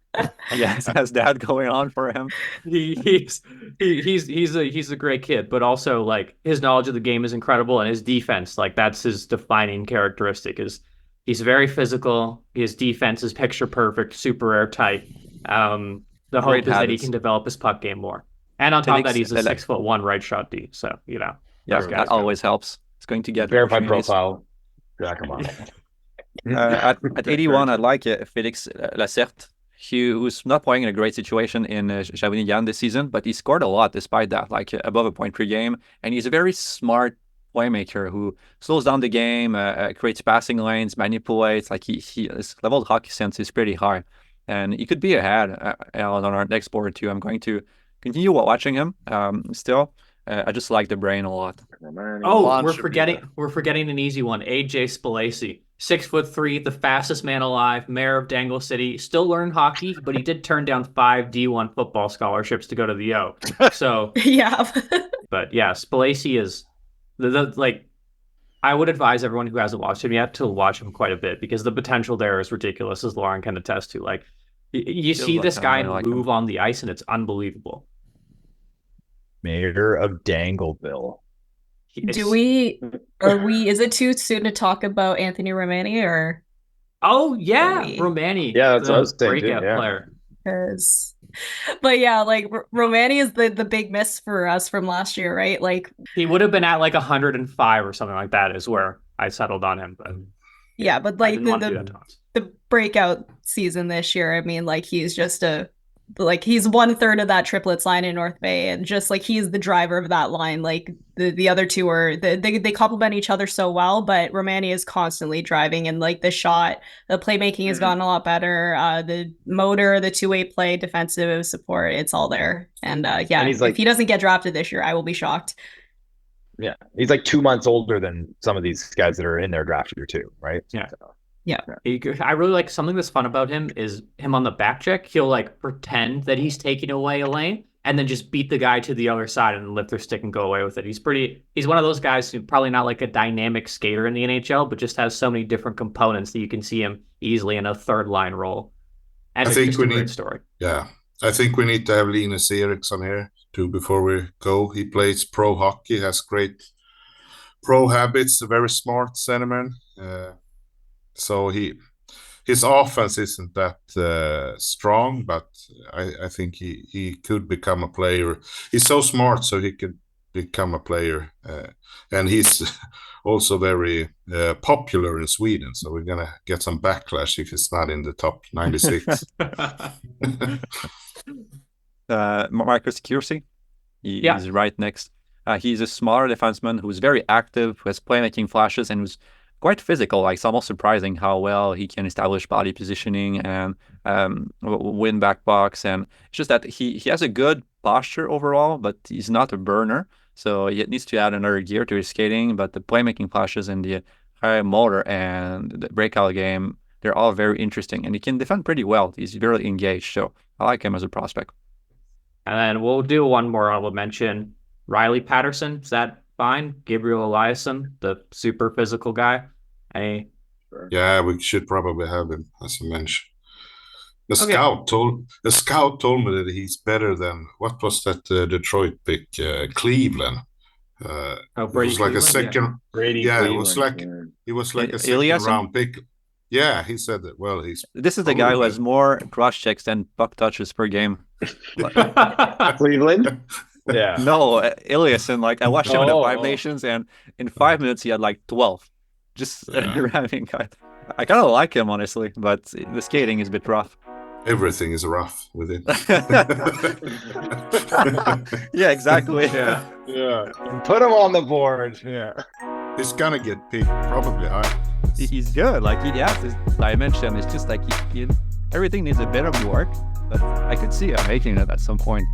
C: Yes, has that going on for him.
A: He's a great kid, but also like his knowledge of the game is incredible, and his defense, like that's his defining characteristic. Is he's very physical. His defense is picture perfect, super airtight. The hope is that he can develop his puck game more, and on top of that, he's a 6'1" right shot D. So
C: yeah, that always helps. It's going to get
B: verified profile. Yeah, come on.
C: At 81, I like Félix Lacerte. He was not playing in a great situation in Shawinigan this season, but he scored a lot despite that, like above a point per game. And he's a very smart playmaker who slows down the game, creates passing lanes, manipulates. Like his level of hockey sense is pretty high, and he could be ahead on our next board too. I'm going to continue watching him. Still, I just like the brain a lot.
A: Oh, we're forgetting an easy one. AJ Spalacy. 6'3", the fastest man alive, mayor of Dangle City, still learning hockey, but he did turn down 5 D1 football scholarships to go to the O. So
D: yeah.
A: But yeah, Spalacy is like I would advise everyone who hasn't watched him yet to watch him quite a bit because the potential there is ridiculous, as Lauren can attest to. Like you see this guy move on the ice and it's unbelievable.
B: Mayor of Dangleville.
D: Is it too soon to talk about Anthony Romani or?
A: Oh yeah, Romani.
B: Yeah, that's what I was saying.
A: Breakout player.
D: But yeah, like Romani is the big miss for us from last year, right? Like
A: he would have been at like 105 or something like that is where I settled on him. But
D: yeah, but like the breakout season this year, I mean, like he's just he's 1/3 of that triplets line in North Bay, and just like he's the driver of that line. Like the other two are they complement each other so well, but Romani is constantly driving, and like the shot, the playmaking has gotten a lot better. The motor, the two-way play, defensive support, it's all there. And yeah, and if he doesn't get drafted this year, I will be shocked.
B: Yeah, he's like 2 months older than some of these guys that are in their draft year too, right?
A: Yeah.
B: So.
D: Yeah,
A: I really like something that's fun about him is him on the back check. He'll like pretend that he's taking away a lane and then just beat the guy to the other side and lift their stick and go away with it. He's one of those guys who probably not like a dynamic skater in the NHL, but just has so many different components that you can see him easily in a third line role. And I think we need a great story.
F: Yeah, I think we need to have Linus Eriksson here too before we go. He plays pro hockey, has great pro habits, a very smart centerman. So his offense isn't that strong, but I think he could become a player. He's so smart, so he could become a player, and he's also very popular in Sweden. So we're gonna get some backlash if he's not in the top 96.
C: Marcus Kiersey, he's right next. He's a smaller defenseman who's very active, who has playmaking flashes, and who's quite physical. Like, it's almost surprising how well he can establish body positioning and win back box. And it's just that he has a good posture overall, but he's not a burner. So he needs to add another gear to his skating. But the playmaking flashes and the high motor and the breakout game, they're all very interesting. And he can defend pretty well. He's very engaged. So I like him as a prospect.
A: And then we'll do one more honorable mention. Riley Patterson, is that fine? Gabriel Eliasson, the super physical guy.
F: Yeah, we should probably have him as a mention. The scout told me that he's better than what was that Detroit pick, Cleveland.
A: Brady
F: it was like
A: Cleveland,
F: a second.
A: Yeah.
B: Brady.
F: Yeah,
B: Cleveland.
F: he was like a second
C: Eliasson?
F: round pick. Yeah, he said that. Well,
C: This is the guy who has more cross checks than puck touches per game.
B: Cleveland. Yeah.
C: No, Eliasson, like I watched him in the Five Nations, and in 5 minutes he had like 12. Just running. I kind of like him, honestly, but the skating is a bit rough.
F: Everything is rough with him.
C: Yeah, exactly.
B: Yeah. Put him on the board. Yeah.
F: He's gonna get picked probably high.
C: He's good. Like he has this dimension. It's just like everything needs a bit of work, but I could see him making it at some point.